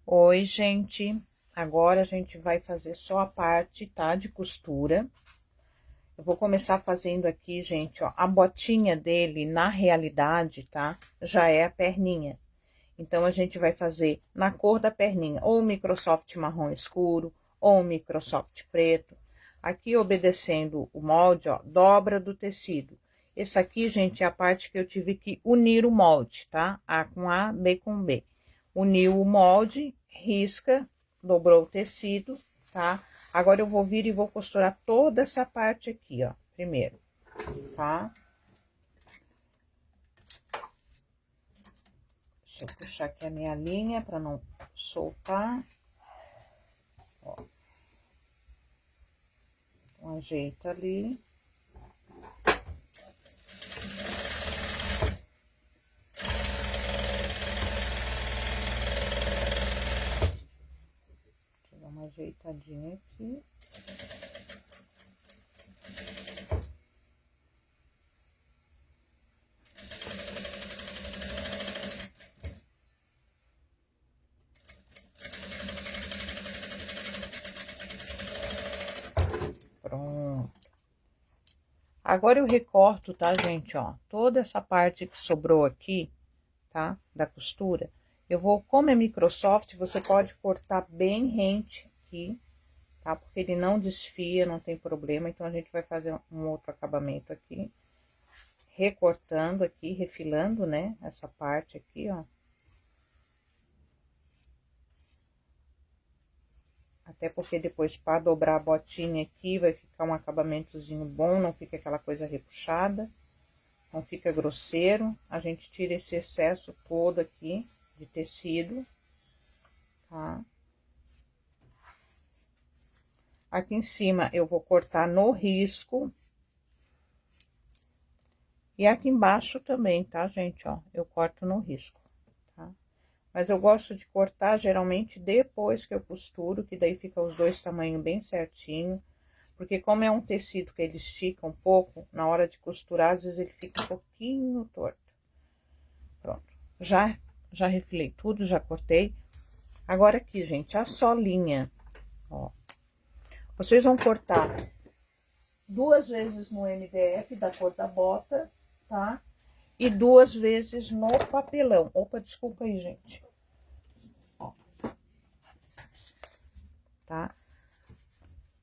Oi, gente. Agora a gente vai fazer só a parte, tá, de costura. Eu vou começar fazendo aqui, gente, ó, a botinha dele, na realidade, tá, já é a perninha. Então, a gente vai fazer na cor da perninha, ou Microsoft marrom escuro, ou Microsoft preto. Aqui, obedecendo o molde, ó, dobra do tecido. Esse aqui, gente, é a parte que eu tive que unir o molde, tá? A com A, B com B. Uniu o molde, risca, dobrou o tecido, tá? Agora, eu vou vir e vou costurar toda essa parte aqui, ó, primeiro, tá? Deixa eu puxar aqui a minha linha para não soltar. Ó. Então, ajeita ali. Deixa eu dar uma ajeitadinha aqui. Pronto. Agora eu recorto, tá, gente, ó, toda essa parte que sobrou aqui, tá, da costura. Eu vou, como é Microsoft, você pode cortar bem rente aqui, tá, porque ele não desfia, não tem problema. Então, a gente vai fazer um outro acabamento aqui, recortando aqui, refilando, né, essa parte aqui, ó. Até porque depois, para dobrar a botinha aqui, vai ficar um acabamentozinho bom, não fica aquela coisa repuxada, não fica grosseiro. A gente tira esse excesso todo aqui de tecido, tá? Aqui em cima eu vou cortar no risco. E aqui embaixo também, tá, gente? Ó, eu corto no risco, tá? Mas eu gosto de cortar geralmente depois que eu costuro, que daí fica os dois tamanhos bem certinho. Porque como é um tecido que ele estica um pouco, na hora de costurar, às vezes ele fica um pouquinho torto. Pronto. Já refilei tudo, já cortei. Agora aqui, gente, a solinha, ó. Vocês vão cortar 2 vezes no MDF da cor da bota, tá? E 2 vezes no papelão. Opa, desculpa aí, gente. Ó. Tá?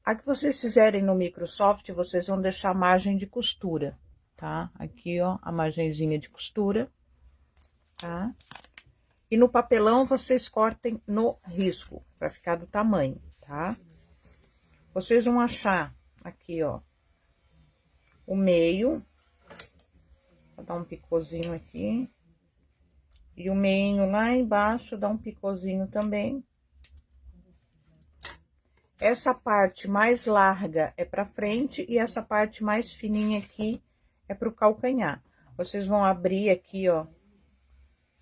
A que vocês fizerem no Microsoft, vocês vão deixar margem de costura, tá? Aqui, ó, a margenzinha de costura, tá? E no papelão, vocês cortem no risco, pra ficar do tamanho, tá? Vocês vão achar aqui, ó, o meio. Vou dar um picôzinho aqui. E o meinho lá embaixo, dá um picôzinho também. Essa parte mais larga é pra frente e essa parte mais fininha aqui é pro calcanhar. Vocês vão abrir aqui, ó,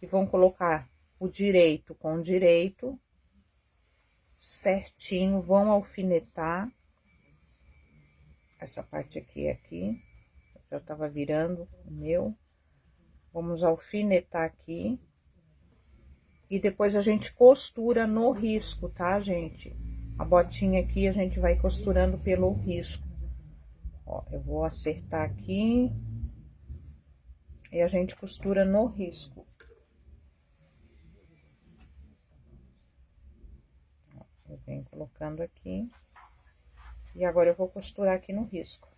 e vão colocar o direito com o direito, certinho, vão alfinetar. Essa parte aqui, eu tava virando o meu. Vamos alfinetar aqui. E depois a gente costura no risco, tá, gente? A botinha aqui a gente vai costurando pelo risco. Ó, eu vou acertar aqui. E a gente costura no risco. Ó, eu venho colocando aqui. E agora eu vou costurar aqui no risco.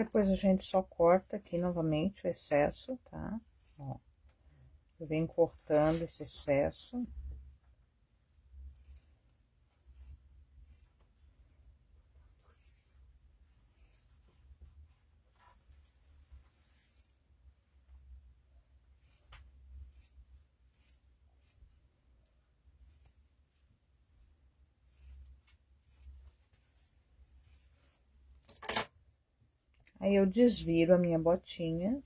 depois a gente só corta aqui novamente o excesso, tá? Ó, eu venho cortando esse excesso. Aí, eu desviro a minha botinha.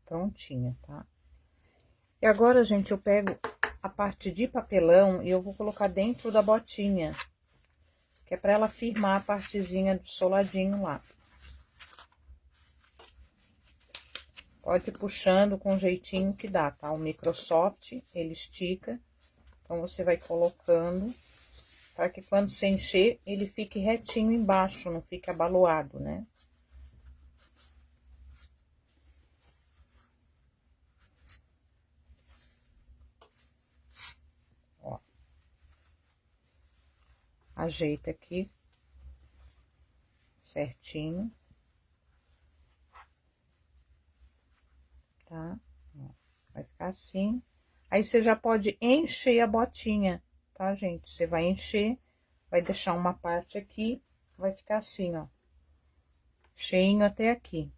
Prontinha, tá? E agora, gente, eu pego a parte de papelão e eu vou colocar dentro da botinha, que é pra ela firmar a partezinha do soladinho lá. Pode ir puxando com o jeitinho que dá, tá? O Microsoft, ele estica, então você vai colocando, para que quando você encher, ele fique retinho embaixo, não fique abaloado, né? Ó. Ajeita aqui, certinho. Tá? Ó, vai ficar assim. Aí, você já pode encher a botinha, tá, gente? Você vai encher, vai deixar uma parte aqui, vai ficar assim, ó. Cheinho até aqui.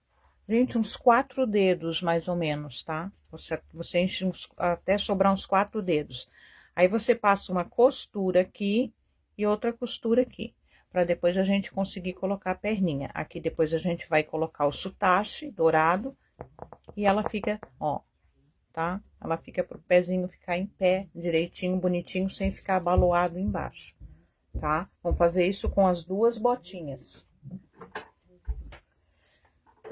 Gente, uns 4 dedos, mais ou menos, tá? Você enche até sobrar uns 4 dedos. Aí, você passa uma costura aqui e outra costura aqui, para depois a gente conseguir colocar a perninha. Aqui, depois a gente vai colocar o sutache dourado e ela fica, ó, tá? Ela fica pro pezinho ficar em pé, direitinho, bonitinho, sem ficar abaloado embaixo, tá? Vamos fazer isso com as duas botinhas.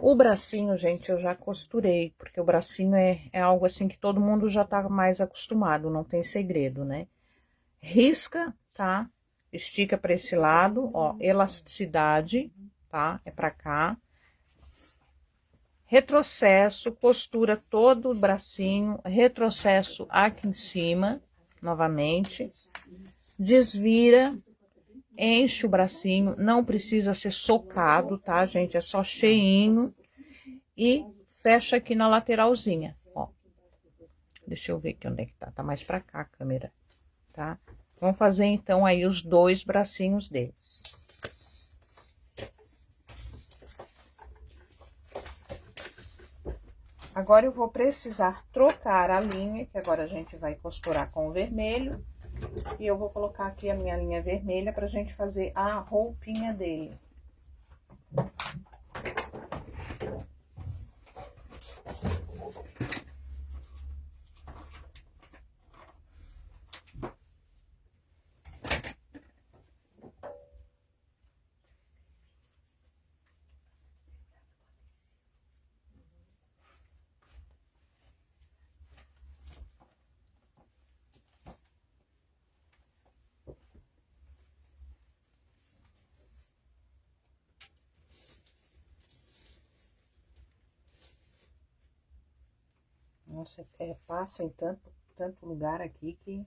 O bracinho, gente, eu já costurei, porque o bracinho é algo assim que todo mundo já tá mais acostumado, não tem segredo, né? Risca, tá? Estica pra esse lado, ó, elasticidade, tá? É pra cá. Retrocesso, costura todo o bracinho, retrocesso aqui em cima, novamente. Desvira, enche o bracinho, não precisa ser socado, tá, gente? É só cheinho. E fecha aqui na lateralzinha, ó. Deixa eu ver aqui onde é que tá. Tá mais pra cá a câmera, tá? Vamos fazer, então, aí os 2 bracinhos dele. Agora, eu vou precisar trocar a linha, que agora a gente vai costurar com o vermelho. E eu vou colocar aqui a minha linha vermelha pra gente fazer a roupinha dele. Nossa, passa em tanto lugar aqui que...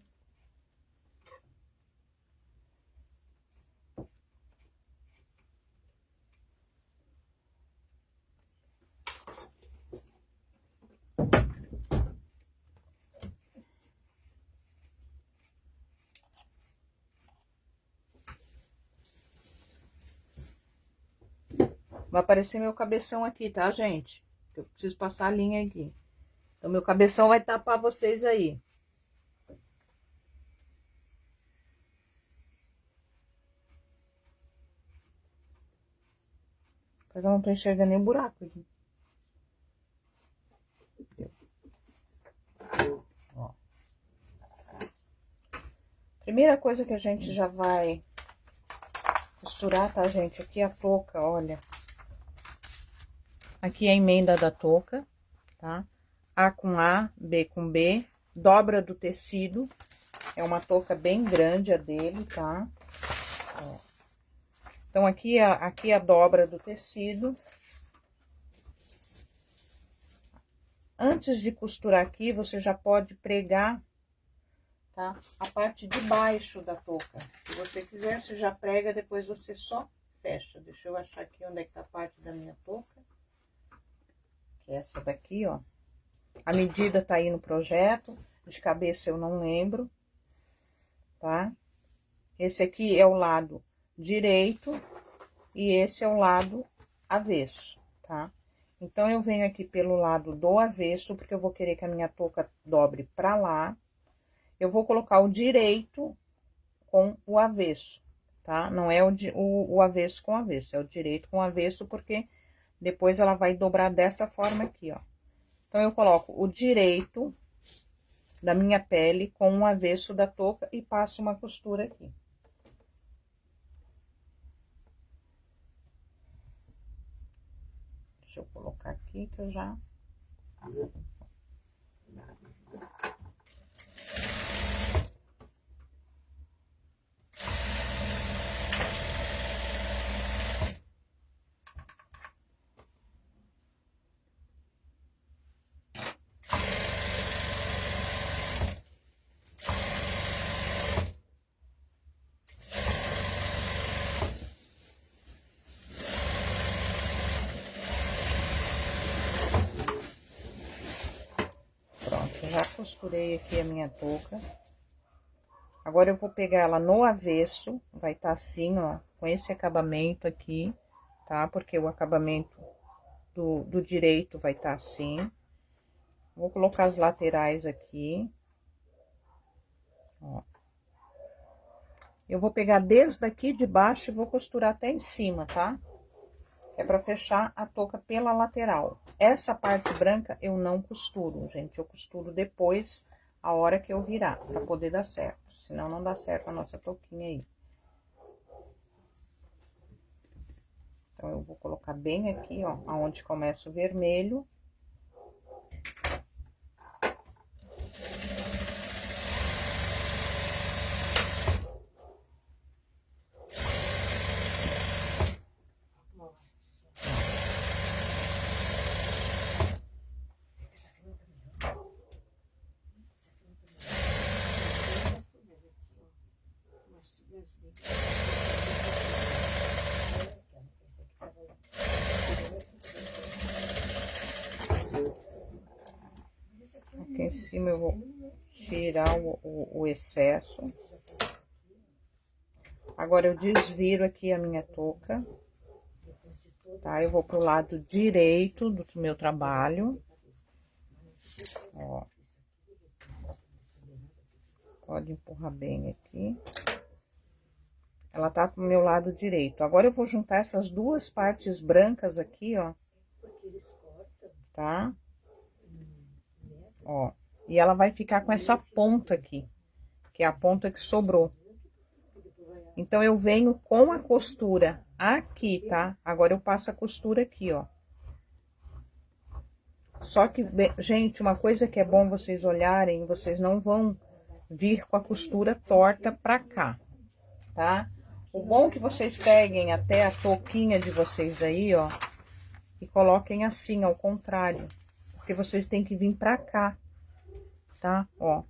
Vai aparecer meu cabeção aqui, tá, gente? Eu preciso passar a linha aqui. Então, meu cabeção vai tapar vocês aí. Eu não tô enxergando nem buraco aqui. Ó. Primeira coisa que a gente já vai costurar, tá, gente? Aqui é a touca, olha. Aqui é a emenda da touca, tá? A com A, B com B, dobra do tecido. É uma touca bem grande a dele, tá? Ó. Então, aqui é a dobra do tecido. antes de costurar aqui, você já pode pregar, tá? A parte de baixo da touca. Se você quiser, você já prega, depois você só fecha. Deixa eu achar aqui onde é que tá a parte da minha touca. Que é essa daqui, ó. A medida tá aí no projeto, de cabeça eu não lembro, tá? Esse aqui é o lado direito e esse é o lado avesso, tá? Então, eu venho aqui pelo lado do avesso, porque eu vou querer que a minha touca dobre pra lá. Eu vou colocar o direito com o avesso, tá? Não é o avesso com avesso, é o direito com avesso, porque depois ela vai dobrar dessa forma aqui, ó. Então, eu coloco o direito da minha pele com o avesso da touca e passo uma costura aqui. Deixa eu colocar aqui que eu já... Pronto, já costurei aqui a minha touca. Agora, eu vou pegar ela no avesso, vai estar assim, ó, com esse acabamento aqui, tá? Porque o acabamento do direito vai estar assim. Vou colocar as laterais aqui, ó. Eu vou pegar desde aqui de baixo e vou costurar até em cima, tá? É pra fechar a touca pela lateral. Essa parte branca eu não costuro, gente. Eu costuro depois, a hora que eu virar, pra poder dar certo. Senão não dá certo a nossa touquinha aí. Então, eu vou colocar bem aqui, ó, aonde começa o vermelho. Aqui em cima eu vou tirar o excesso. Agora, eu desviro aqui a minha touca, tá? Eu vou pro lado direito do meu trabalho. Ó. Pode empurrar bem aqui. Ela tá pro meu lado direito. Agora, eu vou juntar essas duas partes brancas aqui, ó. Tá? Ó. E ela vai ficar com essa ponta aqui, que é a ponta que sobrou. Então, eu venho com a costura aqui, tá? Agora, eu passo a costura aqui, ó. Só que, gente, uma coisa que é bom vocês olharem, vocês não vão vir com a costura torta pra cá, tá? O bom é que vocês peguem até a touquinha de vocês aí, ó, e coloquem assim, ao contrário. Porque vocês têm que vir pra cá, tá? Ó.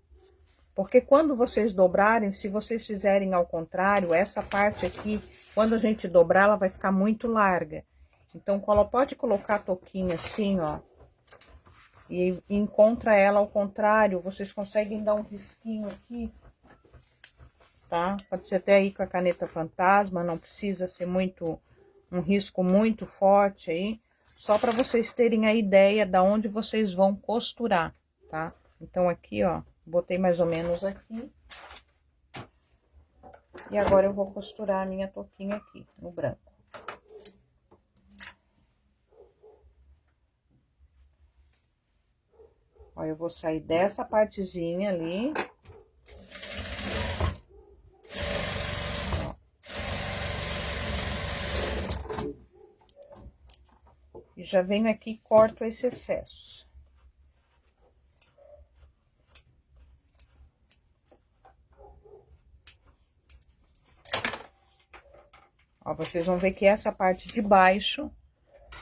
Porque quando vocês dobrarem, se vocês fizerem ao contrário, essa parte aqui, quando a gente dobrar, ela vai ficar muito larga. Então, pode colocar a touquinha assim, ó. E encontra ela ao contrário, vocês conseguem dar um risquinho aqui, tá? Pode ser até aí com a caneta fantasma, não precisa ser um risco muito forte aí. Só para vocês terem a ideia da onde vocês vão costurar, tá? Então, aqui, ó. Botei mais ou menos aqui. E agora eu vou costurar a minha touquinha aqui, no branco. Ó, eu vou sair dessa partezinha ali. Ó. E já venho aqui e corto esse excesso. Ó, vocês vão ver que essa parte de baixo,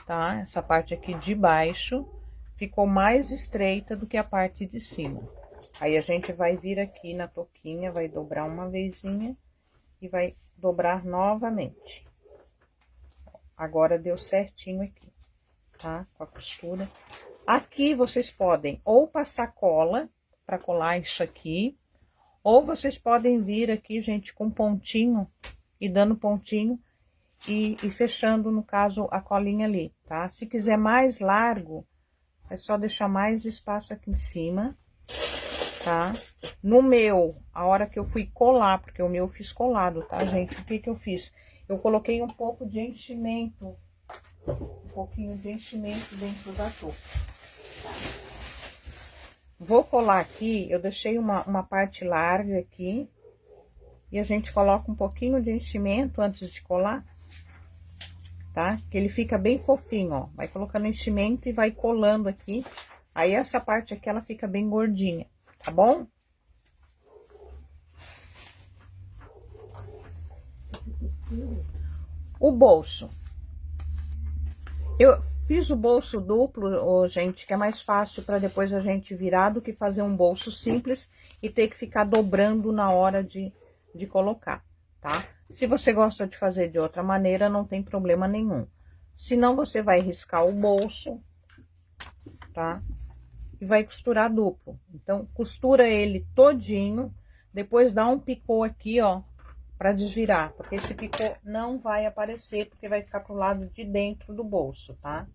tá? Essa parte aqui de baixo ficou mais estreita do que a parte de cima. Aí a gente vai vir aqui na touquinha, vai dobrar uma vezinha e vai dobrar novamente. Agora deu certinho aqui, tá? Com a costura. Aqui vocês podem ou passar cola para colar isso aqui, ou vocês podem vir aqui, gente, com pontinho e dando pontinho e fechando, no caso, a colinha ali, tá? Se quiser mais largo, é só deixar mais espaço aqui em cima, tá? No meu, a hora que eu fui colar, porque o meu eu fiz colado, tá, gente? O que que eu fiz? Eu coloquei um pouco de enchimento, um pouquinho de enchimento dentro da touca. Vou colar aqui, eu deixei uma parte larga aqui, e a gente coloca um pouquinho de enchimento antes de colar, tá? Que ele fica bem fofinho, ó. Vai colocando enchimento e vai colando aqui. Aí, essa parte aqui, ela fica bem gordinha, tá bom? O bolso. Eu fiz o bolso duplo, gente, que é mais fácil para depois a gente virar do que fazer um bolso simples e ter que ficar dobrando na hora de colocar, tá? Se você gosta de fazer de outra maneira, não tem problema nenhum. Senão, você vai riscar o bolso, tá? E vai costurar duplo. Então, costura ele todinho, depois dá um picô aqui, ó, pra desvirar, porque esse picô não vai aparecer, porque vai ficar pro lado de dentro do bolso, tá?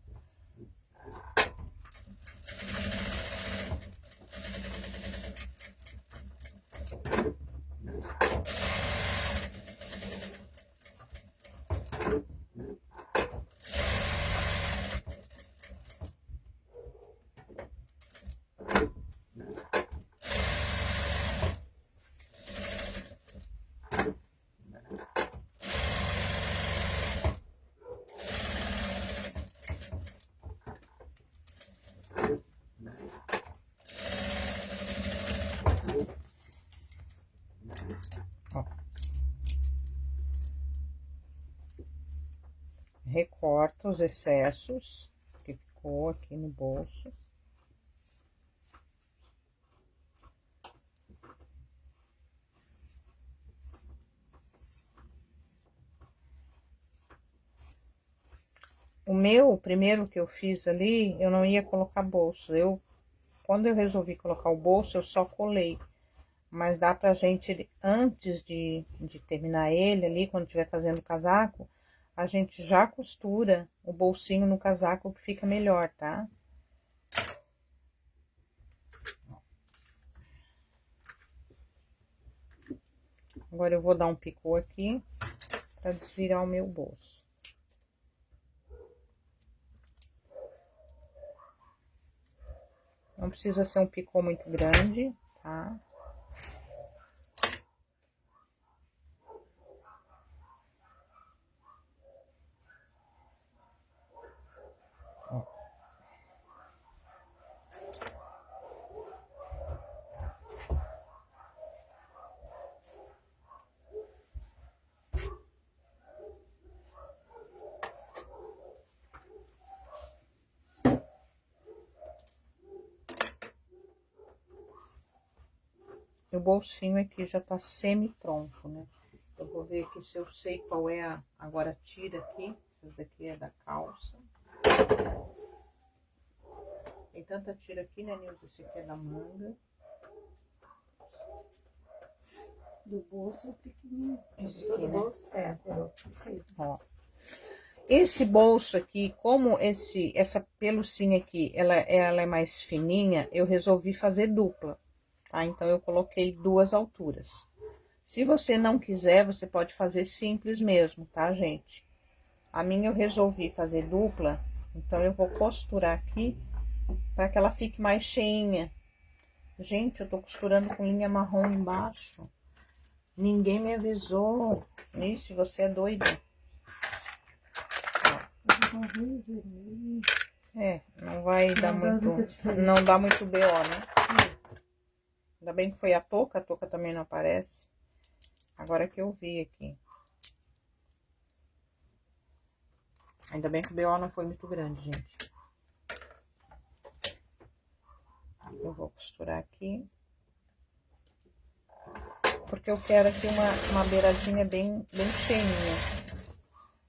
Recorta os excessos que ficou aqui no bolso. O meu, o primeiro que eu fiz ali, eu não ia colocar bolso. Quando eu resolvi colocar o bolso, eu só colei. Mas dá pra gente, antes de terminar ele ali, quando estiver fazendo o casaco, a gente já costura o bolsinho no casaco, que fica melhor, tá? Agora, eu vou dar um picô aqui, pra desvirar o meu bolso. Não precisa ser um picô muito grande, tá? O bolsinho aqui já tá semi-pronto, né? Eu vou ver aqui se eu sei qual é agora a tira aqui. Essa daqui é da calça. Tem tanta tira aqui, né, Nilson? Esse aqui é da manga. Do bolso pequenininho. Esse aqui, né? Bolso, sim. Ó. Esse bolso aqui, como essa pelucinha aqui, ela é mais fininha, eu resolvi fazer dupla, tá? Então, eu coloquei 2 alturas. Se você não quiser, você pode fazer simples mesmo, tá, gente? A minha eu resolvi fazer dupla, então eu vou costurar aqui para que ela fique mais cheinha. Gente, eu tô costurando com linha marrom embaixo. Ninguém me avisou. Ixi, você é doida. Não vai dar muito... Não dá muito BO, né? Ainda bem que foi a touca também não aparece. Agora que eu vi aqui. Ainda bem que o BO não foi muito grande, gente. Eu vou costurar aqui. Porque eu quero aqui uma beiradinha bem cheinha.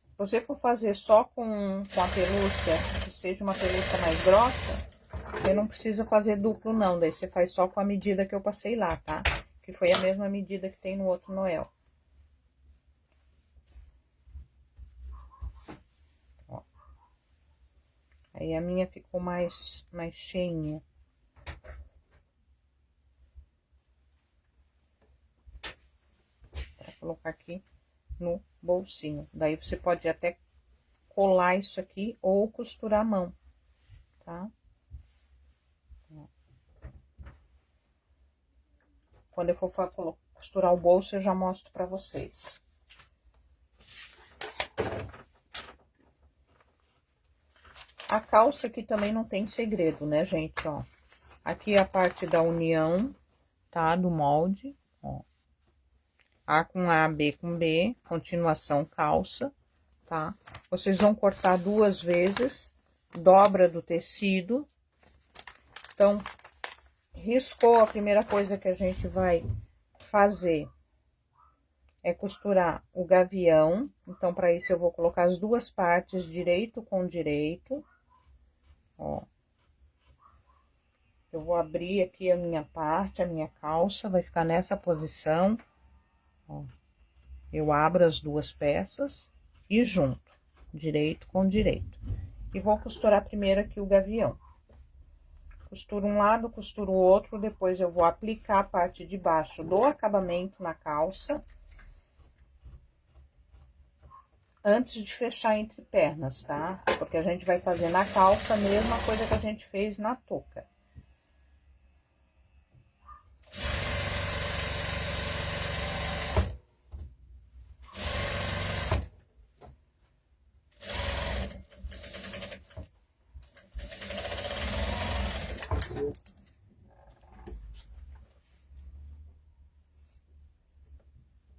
Se você for fazer só com a pelúcia, que seja uma pelúcia mais grossa, você não precisa fazer duplo não, daí você faz só com a medida que eu passei lá, tá? Que foi a mesma medida que tem no outro Noel. Ó. Aí a minha ficou mais cheinha. Pra colocar aqui no bolsinho. Daí você pode até colar isso aqui ou costurar a mão, tá? Quando eu for costurar o bolso, eu já mostro pra vocês. A calça aqui também não tem segredo, né, gente, ó. Aqui é a parte da união, tá, do molde, ó. A com A, B com B, continuação calça, tá? Vocês vão cortar 2 vezes, dobra do tecido. Então, riscou, a primeira coisa que a gente vai fazer é costurar o gavião. Então, para isso, eu vou colocar as 2 partes, direito com direito. Ó. Eu vou abrir aqui a minha parte, a minha calça, vai ficar nessa posição. Ó. Eu abro as 2 peças e junto, direito com direito. E vou costurar primeiro aqui o gavião. Costuro um lado, costuro o outro, depois eu vou aplicar a parte de baixo do acabamento na calça. Antes de fechar entre pernas, tá? Porque a gente vai fazer na calça a mesma coisa que a gente fez na touca.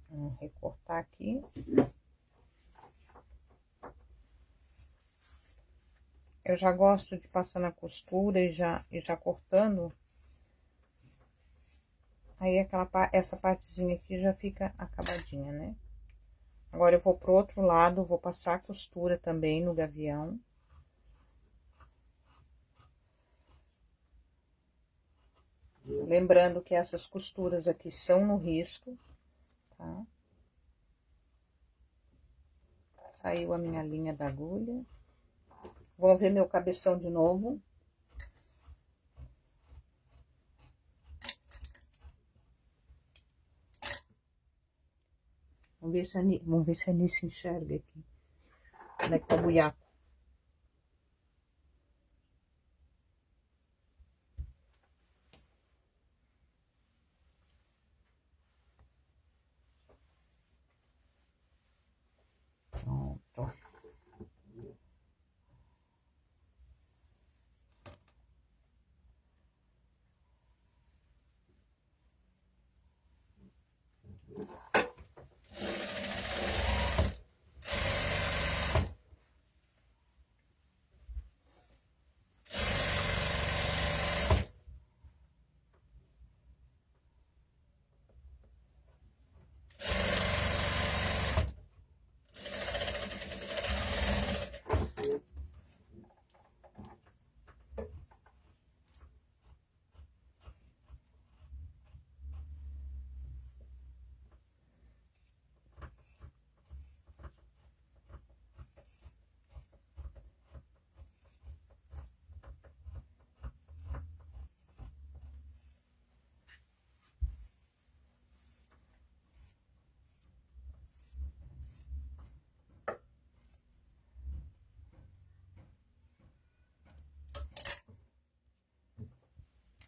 Vamos recortar aqui. Eu já gosto de passar na costura e já cortando. Aí essa partezinha aqui já fica acabadinha, né? Agora eu vou pro outro lado, vou passar a costura também no gavião. Lembrando que essas costuras aqui são no risco, tá? Saiu a minha linha da agulha. Vamos ver meu cabeção de novo. Vamos ver se a Nice enxerga aqui. Como é que tá o buiaco? Pronto.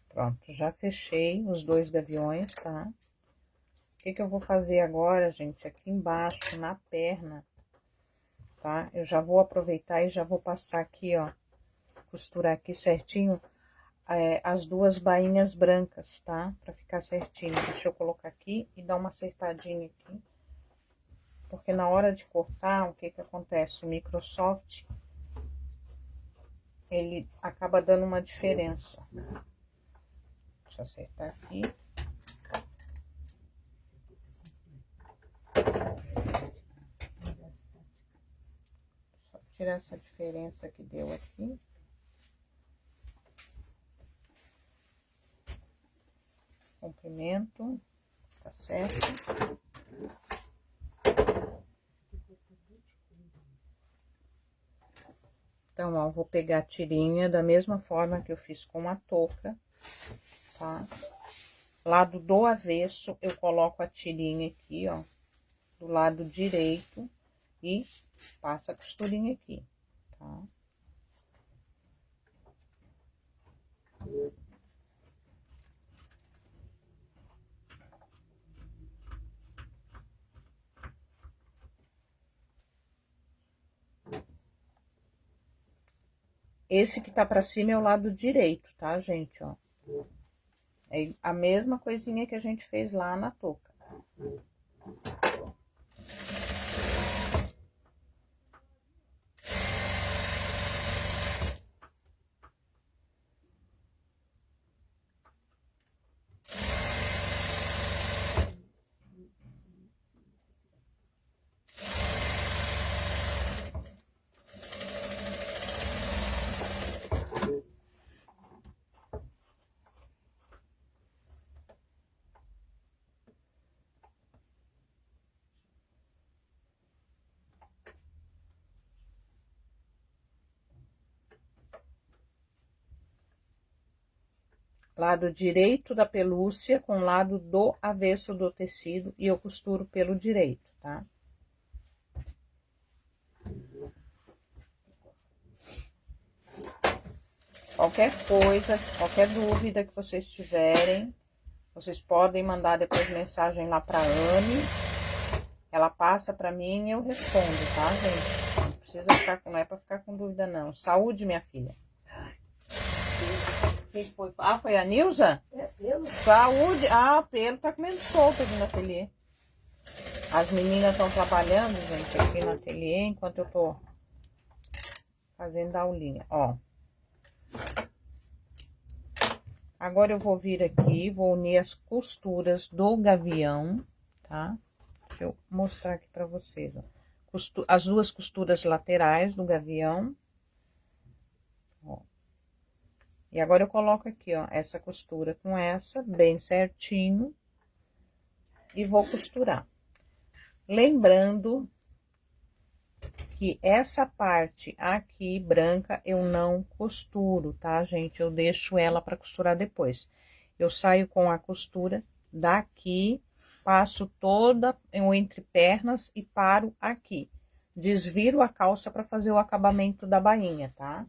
Pronto, já fechei os 2 gaviões, tá? O que que eu vou fazer agora, gente? Aqui embaixo, na perna, tá? Eu já vou aproveitar e já vou passar aqui, ó, costurar aqui certinho as 2 bainhas brancas, tá? Pra ficar certinho. Deixa eu colocar aqui e dar uma acertadinha aqui. Porque na hora de cortar, o que que acontece? O Microsoft, ele acaba dando uma diferença. Deixa eu acertar aqui. Só tirar essa diferença que deu aqui. Comprimento, tá certo? Então, ó, vou pegar a tirinha da mesma forma que eu fiz com a touca, tá? Lado do avesso, eu coloco a tirinha aqui, ó, do lado direito e passo a costurinha aqui, tá? Esse que tá pra cima é o lado direito, tá, gente, ó? É a mesma coisinha que a gente fez lá na touca. Lado direito da pelúcia com lado do avesso do tecido e eu costuro pelo direito, tá? Qualquer coisa, qualquer dúvida que vocês tiverem, vocês podem mandar depois mensagem lá pra Anne. Ela passa pra mim e eu respondo, tá, gente? Não precisa ficar com, não é pra ficar com dúvida, não. Saúde, minha filha. Quem foi? Ah, foi a Nilza? É pelo? Saúde. Ah, pelo tá comendo solto aqui no ateliê. As meninas estão trabalhando, gente, aqui no ateliê, enquanto eu tô fazendo a aulinha, ó. Agora eu vou vir aqui, vou unir as costuras do gavião, tá? Deixa eu mostrar aqui pra vocês, ó. As duas costuras laterais do gavião. Ó. E agora eu coloco aqui, ó, essa costura com essa, bem certinho. E vou costurar. Lembrando que essa parte aqui, branca, eu não costuro, tá, gente? Eu deixo ela pra costurar depois. Eu saio com a costura daqui, passo toda o entrepernas e paro aqui. Desviro a calça pra fazer o acabamento da bainha, tá?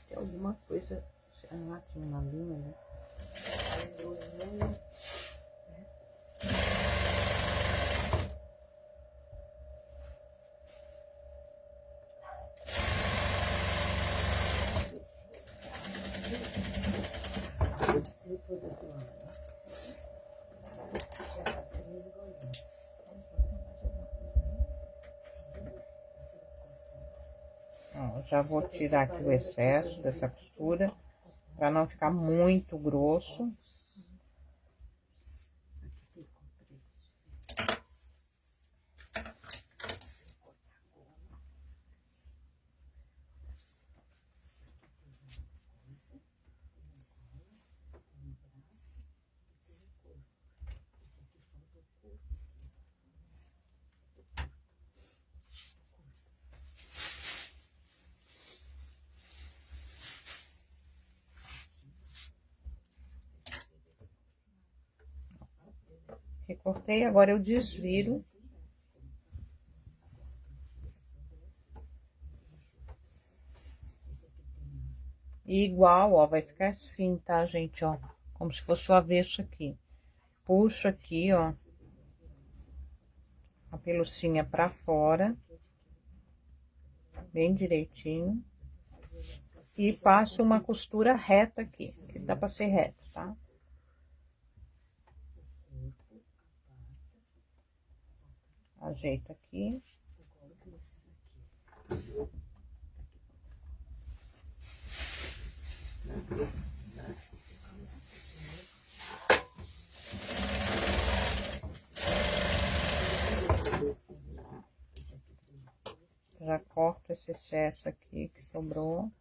Tem alguma coisa. Ah, tinha uma linha, né? Ó, já vou tirar aqui o excesso dessa costura, para não ficar muito grosso. Recortei, agora eu desviro. E igual, ó, vai ficar assim, tá, gente, ó, como se fosse o avesso aqui. Puxo aqui, ó, a pelucinha pra fora, bem direitinho. E passo uma costura reta aqui, que dá pra ser reto, tá? Ajeito aqui. Já corto esse excesso aqui que sobrou.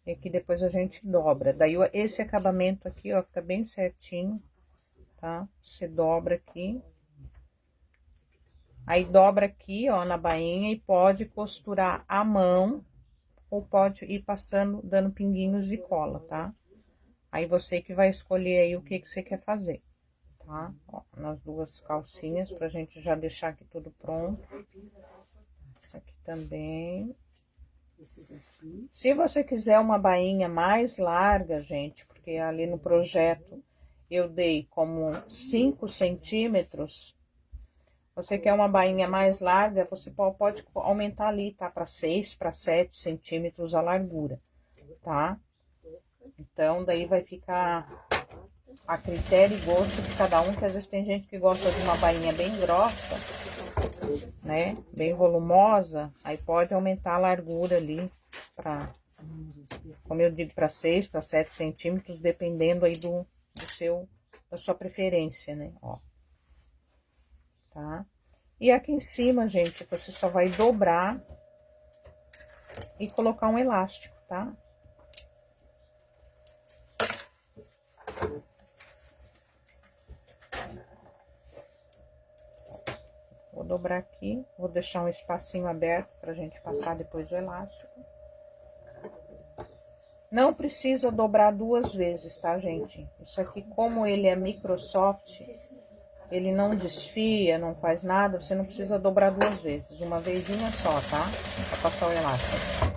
E aqui depois a gente dobra. Daí esse acabamento aqui, ó, fica bem certinho, tá? Você dobra aqui. Aí dobra aqui, ó, na bainha e pode costurar à mão ou pode ir passando, dando pinguinhos de cola, tá? Aí você que vai escolher aí o que que você quer fazer, tá? Ó, nas duas calcinhas, pra gente já deixar aqui tudo pronto. Essa aqui também. Se você quiser uma bainha mais larga, gente, porque ali no projeto eu dei como 5 centímetros. Você quer uma bainha mais larga, você pode aumentar ali, tá? Para 6, para 7 centímetros a largura, tá? Então, daí vai ficar a critério e gosto de cada um, que às vezes tem gente que gosta de uma bainha bem grossa, né? Bem volumosa, aí pode aumentar a largura ali para, como eu digo, para 6, para 7 centímetros, dependendo aí da sua preferência, né? Ó. Tá? E aqui em cima, gente, você só vai dobrar e colocar um elástico, tá? Vou dobrar aqui, vou deixar um espacinho aberto pra gente passar depois o elástico. Não precisa dobrar 2 vezes, tá, gente? Isso aqui, como ele é Microsoft, ele não desfia, não faz nada, você não precisa dobrar 2 vezes. Uma vezinha só, tá? Pra passar o elástico.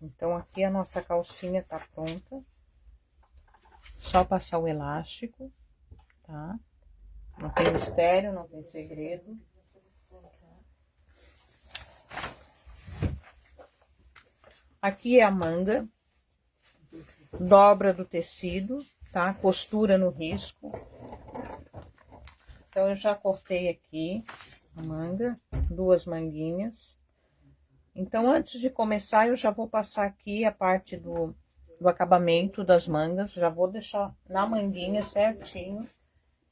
Então, aqui a nossa calcinha tá pronta. Só passar o elástico, tá? Não tem mistério, não tem segredo. Aqui é a manga. Dobra do tecido, tá? Costura no risco. Então, eu já cortei aqui a manga, 2 manguinhas. Então, antes de começar, eu já vou passar aqui a parte do acabamento das mangas. Já vou deixar na manguinha certinho.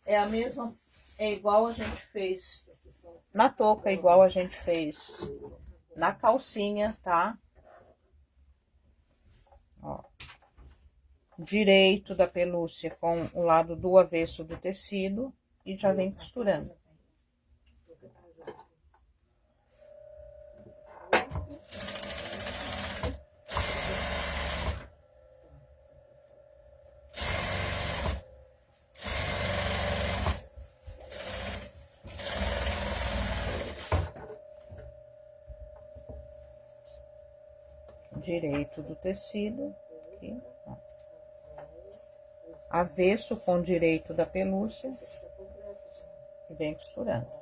É a mesma, é igual a gente fez na touca, igual a gente fez na calcinha, tá? Ó. Direito da pelúcia com o lado do avesso do tecido e já vem costurando. Direito do tecido, aqui, ó. avesso com direito da pelúcia e vem costurando.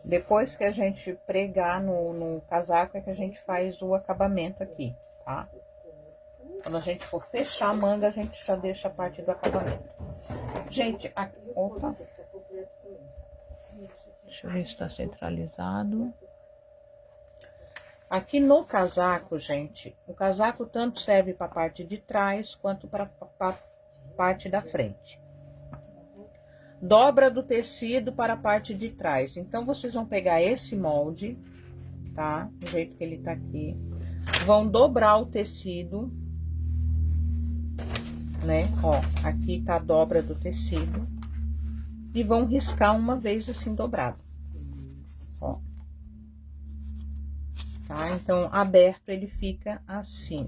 Depois que a gente pregar no casaco, é que a gente faz o acabamento aqui, tá? Quando a gente for fechar a manga, a gente já deixa a parte do acabamento. Gente, aqui, opa. Deixa eu ver se tá centralizado. Aqui no casaco, gente, o casaco tanto serve para a parte de trás quanto para a parte da frente. Dobra do tecido para a parte de trás. Então, vocês vão pegar esse molde, tá? Do jeito que ele tá aqui. Vão dobrar o tecido, né? Ó, aqui tá a dobra do tecido. E vão riscar uma vez assim dobrado. Ó. Tá? Então, aberto ele fica assim.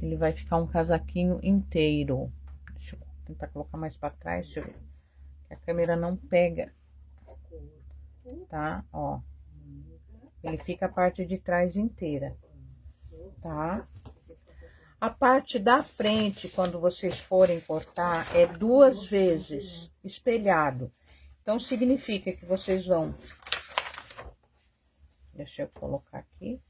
Ele vai ficar um casaquinho inteiro. Deixa eu tentar colocar mais pra trás, deixa eu ver. Que a câmera não pega. Tá? Ó. Ele fica a parte de trás inteira. Tá? A parte da frente, quando vocês forem cortar, é 2 vezes espelhado. Então, significa que vocês vão... Deixa eu colocar aqui.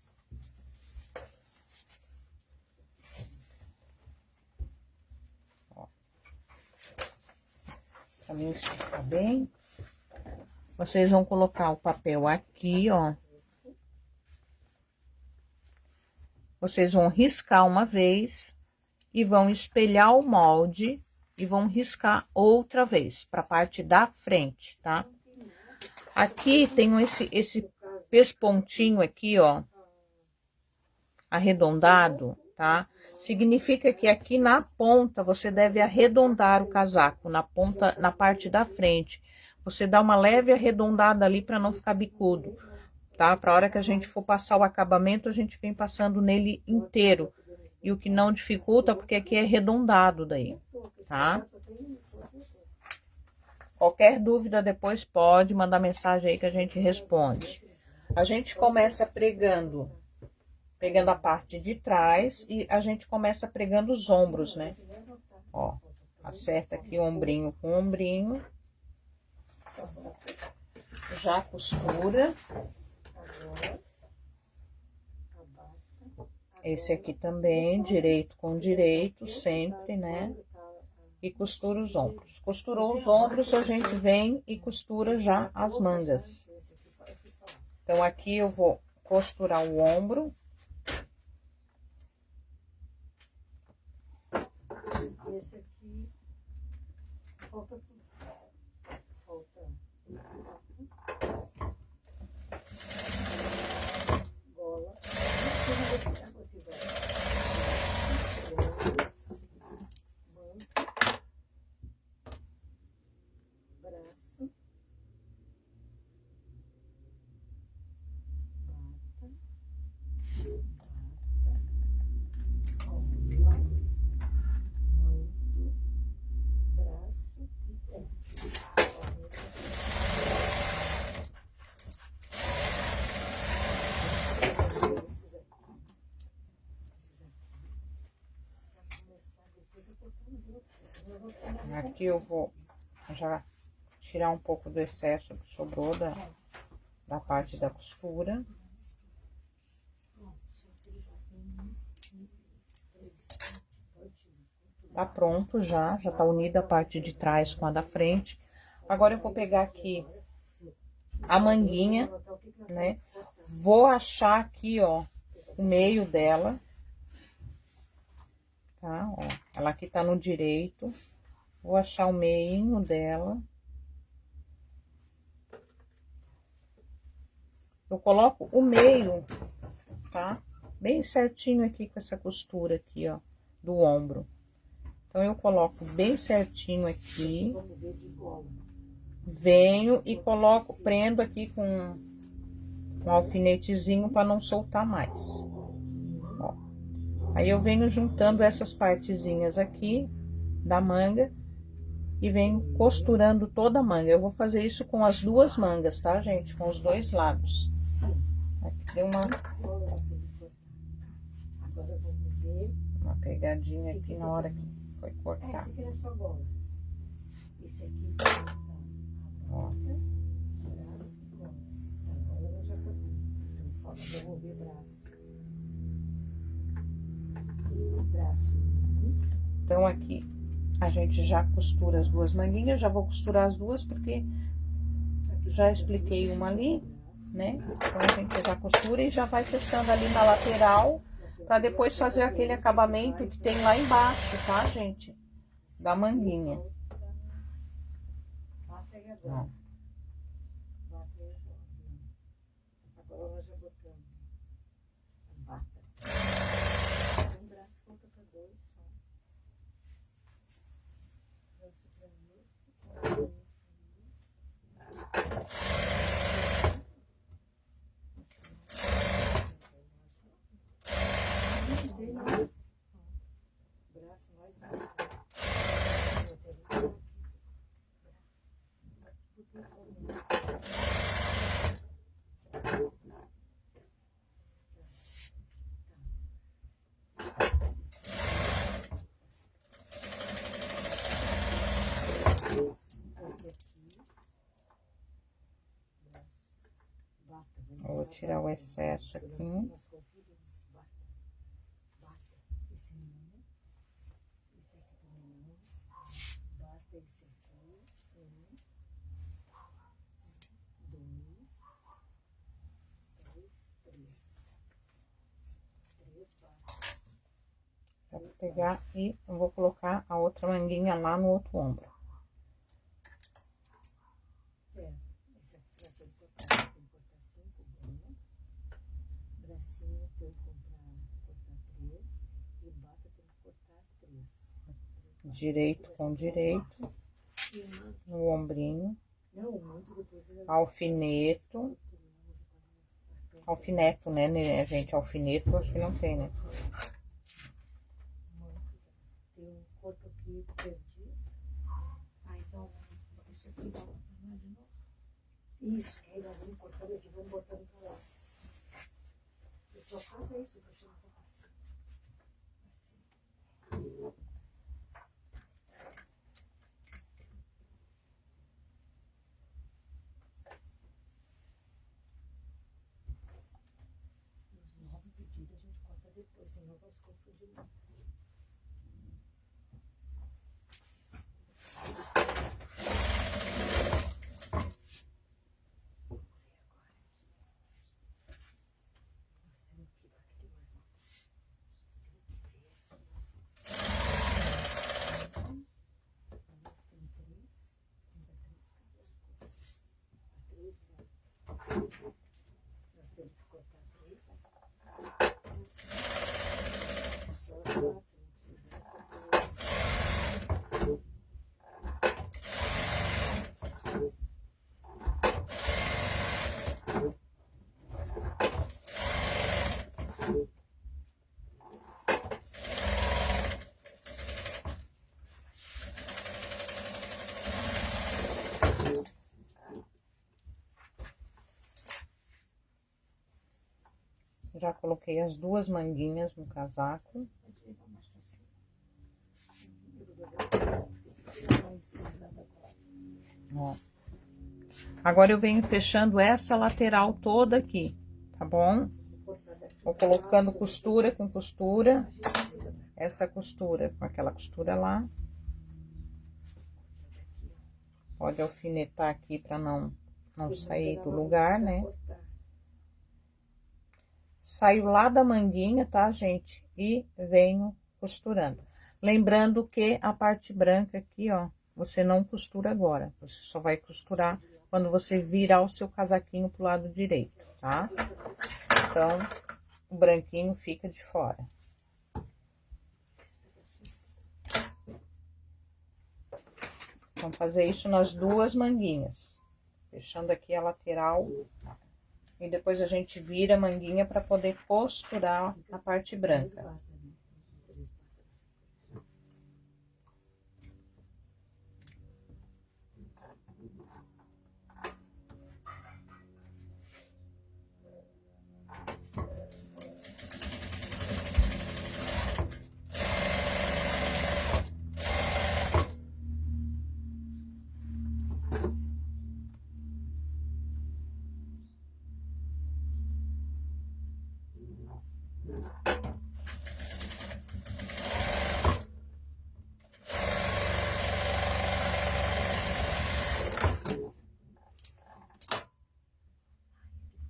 Ó. Pra mim ficar bem. Vocês vão colocar o papel aqui, ó. Vocês vão riscar uma vez e vão espelhar o molde e vão riscar outra vez para a parte da frente, tá? Aqui tem esse pespontinho aqui, ó, arredondado, tá? Significa que aqui na ponta você deve arredondar o casaco, na ponta, na parte da frente. Você dá uma leve arredondada ali para não ficar bicudo, tá? Para a hora que a gente for passar o acabamento, a gente vem passando nele inteiro. E o que não dificulta, porque aqui é arredondado daí, tá? Qualquer dúvida depois pode mandar mensagem aí que a gente responde. A gente começa pegando a parte de trás e a gente começa pregando os ombros, né? Ó, acerta aqui ombrinho com ombrinho. Já costura. Esse aqui também, direito com direito, sempre, né? E costura os ombros. Costurou os ombros, a gente vem e costura já as mangas. Então, aqui eu vou costurar o ombro. Esse aqui falta gola. Braço. Aqui eu vou já tirar um pouco do excesso que sobrou da parte da costura. Tá pronto já tá unida a parte de trás com a da frente. Agora eu vou pegar aqui a manguinha, né? Vou achar aqui, ó, o meio dela. Tá? Ó, ela aqui tá no direito. Vou achar o meinho dela. Eu coloco o meio, tá? Bem certinho aqui com essa costura aqui, ó. do ombro. Então, eu coloco bem certinho aqui. Vamos ver de gola. Venho e coloco, prendo aqui com um alfinetezinho para não soltar mais. Ó. Aí eu venho juntando essas partezinhas aqui da manga e venho costurando toda a manga. Eu vou fazer isso com as duas mangas, tá, gente? Com os dois lados. Sim. Aqui deu uma Gola você vai cortar. Agora vamos ver. uma pegadinha aqui na hora que foi Esse cortar. aqui era só gola. Esse aqui vai cortar a Ó. bota, braço e gola. Agora nós já cortamos. Então, vamos ver braço. Braço. Então, aqui a gente já costura as duas manguinhas. Já vou costurar as duas porque já expliquei uma ali, né? Então, a gente já costura e já vai fechando ali na lateral para depois fazer aquele acabamento que tem lá embaixo, tá, gente? Da manguinha. Bata e Ó. agora. Bata e agora. Agora nós já botamos a bata. Um braço conta para dois só. Braço para esse. Braço mais Vou tirar o excesso aqui. Pra pegar e eu vou colocar a outra manguinha lá no outro ombro. Esse aqui vai ter que cortar 5 gomas. Bracinho tem que cortar 3 e bata tem que cortar 3. Direito com direito, no ombrinho, Não, muito depois ele alfineto, alfineto, né, gente? Alfineto, acho que não tem, né? tem um corpo aqui perdido. Ah, então, isso aqui dá uma de novo. Isso, que aí nós vamos cortando aqui, vamos botando para lá. Eu só faço isso, que eu chamo para passar. Assim. Os 9 pedidos a gente corta depois, senão vai se confundir muito. Nós temos que cortar 3. Só 4. Já coloquei as duas manguinhas no casaco. Ó. Agora eu venho fechando essa lateral toda aqui, tá bom? Vou colocando costura com costura. Essa costura com aquela costura lá. Pode alfinetar aqui para não sair do lugar, né? Saio lá da manguinha, tá, gente? E venho costurando. Lembrando que a parte branca aqui, ó, você não costura agora. Você só vai costurar quando você virar o seu casaquinho pro lado direito, tá? Então, o branquinho fica de fora. Vamos fazer isso nas duas manguinhas. Fechando aqui a lateral. E depois a gente vira a manguinha para poder costurar a parte branca.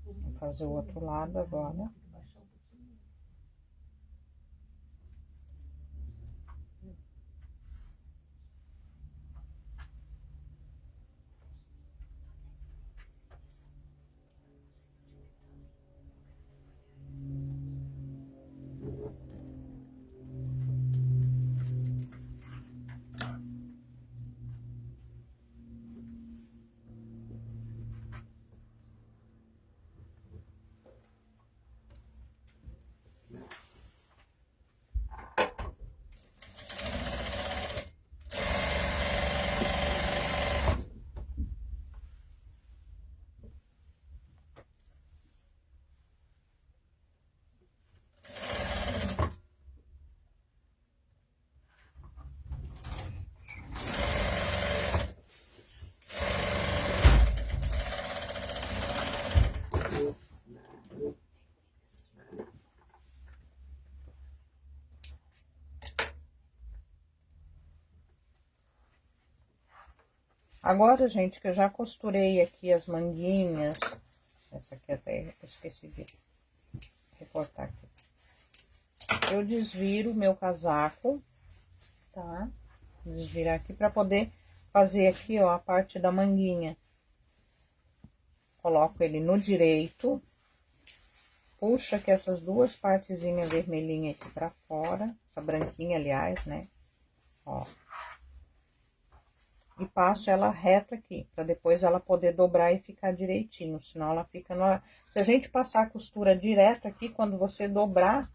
Vou fazer o outro lado agora. Agora, gente, que eu já costurei aqui as manguinhas, essa aqui até esqueci de recortar aqui. Eu desviro o meu casaco, tá? Desvirar aqui pra poder fazer aqui, ó, a parte da manguinha. Coloco ele no direito, puxa aqui essas duas partezinhas vermelhinhas aqui pra fora, essa branquinha, aliás, né? Ó. E passo ela reto aqui, para depois ela poder dobrar e ficar direitinho, senão ela fica no... Se a gente passar a costura direto aqui, quando você dobrar,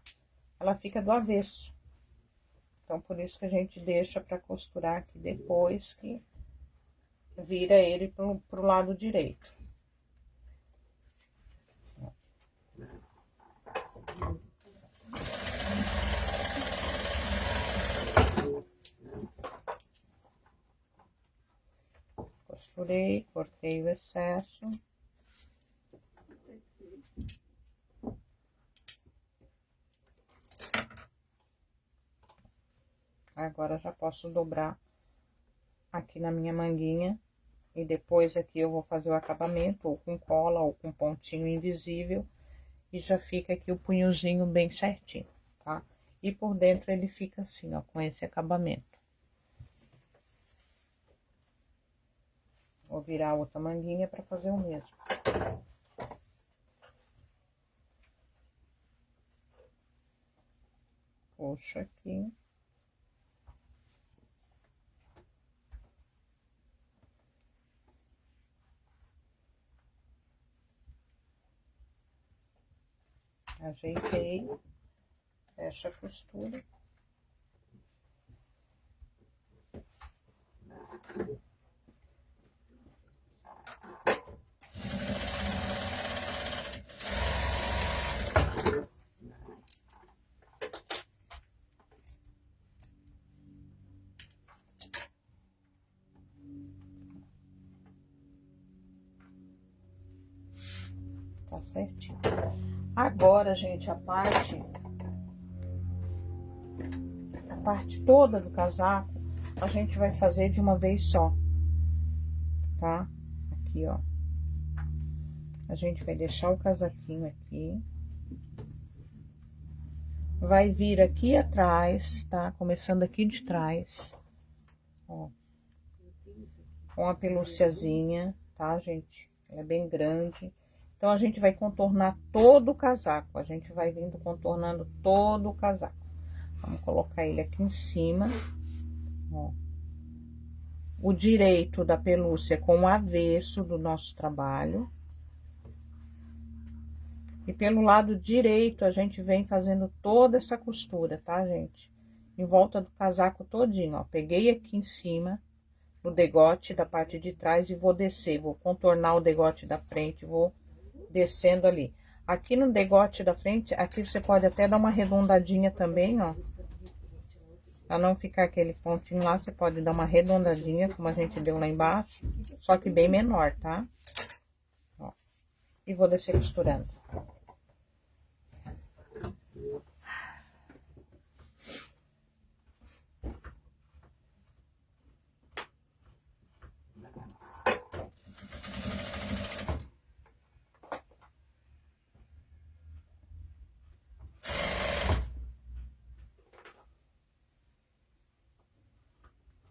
ela fica do avesso. Então, por isso que a gente deixa para costurar aqui depois que vira ele pro lado direito. Costurei, cortei o excesso. Agora já posso dobrar aqui na minha manguinha. E depois aqui eu vou fazer o acabamento, ou com cola, ou com pontinho invisível. E já fica aqui o punhozinho bem certinho, tá? E por dentro ele fica assim, ó, com esse acabamento. Vou virar a outra manguinha para fazer o mesmo. Puxo aqui. Ajeitei. Fecho a costura. Tá certinho. Agora, gente, a parte toda do casaco, a gente vai fazer de uma vez só, tá? Aqui, ó. A gente vai deixar o casaquinho aqui. Vai vir aqui atrás, tá? Começando aqui de trás, ó. Com a pelúciazinha, tá, gente? Ela é bem grande. Então, a gente vai contornar todo o casaco. A gente vai vindo contornando todo o casaco. Vamos colocar ele aqui em cima, ó. o direito da pelúcia com o avesso do nosso trabalho. E pelo lado direito, a gente vem fazendo toda essa costura, tá, gente? Em volta do casaco todinho, ó. Peguei aqui em cima, no degote da parte de trás e vou descer. Vou contornar o degote da frente, vou descendo ali. Aqui no degote da frente, aqui você pode até dar uma arredondadinha também, ó. Pra não ficar aquele pontinho lá, você pode dar uma arredondadinha, como a gente deu lá embaixo. Só que bem menor, tá? Ó. E vou descer costurando.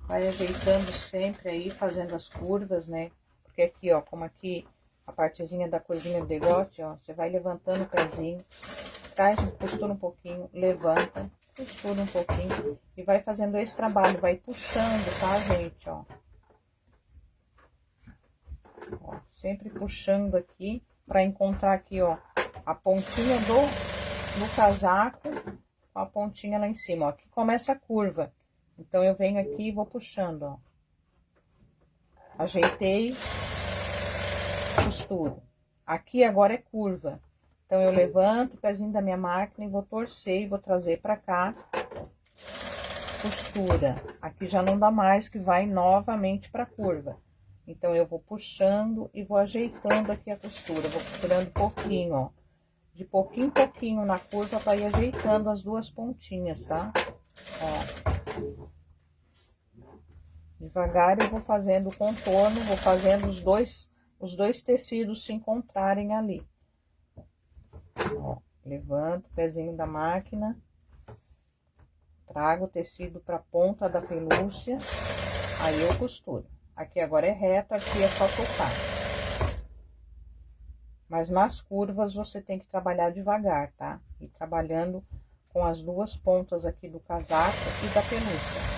Vai ajeitando sempre aí, fazendo as curvas, né? Porque aqui, ó, como aqui a partezinha da curvinha do degote, ó, você vai levantando o pezinho, traz, costura um pouquinho, levanta, costura um pouquinho e vai fazendo esse trabalho, vai puxando, tá, gente, ó. Ó, sempre puxando aqui pra encontrar aqui, ó, a pontinha do casaco com a pontinha lá em cima, ó. Aqui começa a curva. Então, eu venho aqui e vou puxando, ó. Ajeitei, costuro. Aqui agora é curva. Então, eu levanto o pezinho da minha máquina e vou torcer e vou trazer pra cá. Costura. Aqui já não dá mais, que vai novamente pra curva. Então, eu vou puxando e vou ajeitando aqui a costura. Vou costurando pouquinho, ó. De pouquinho em pouquinho na curva pra ir ajeitando as duas pontinhas, tá? Ó. Devagar eu vou fazendo o contorno, vou fazendo os dois tecidos se encontrarem ali. Ó, levanto o pezinho da máquina, trago o tecido para a ponta da pelúcia, aí eu costuro. Aqui agora é reto, aqui é só tocar. Mas nas curvas você tem que trabalhar devagar, tá? E trabalhando com as duas pontas aqui do casaco e da pelúcia.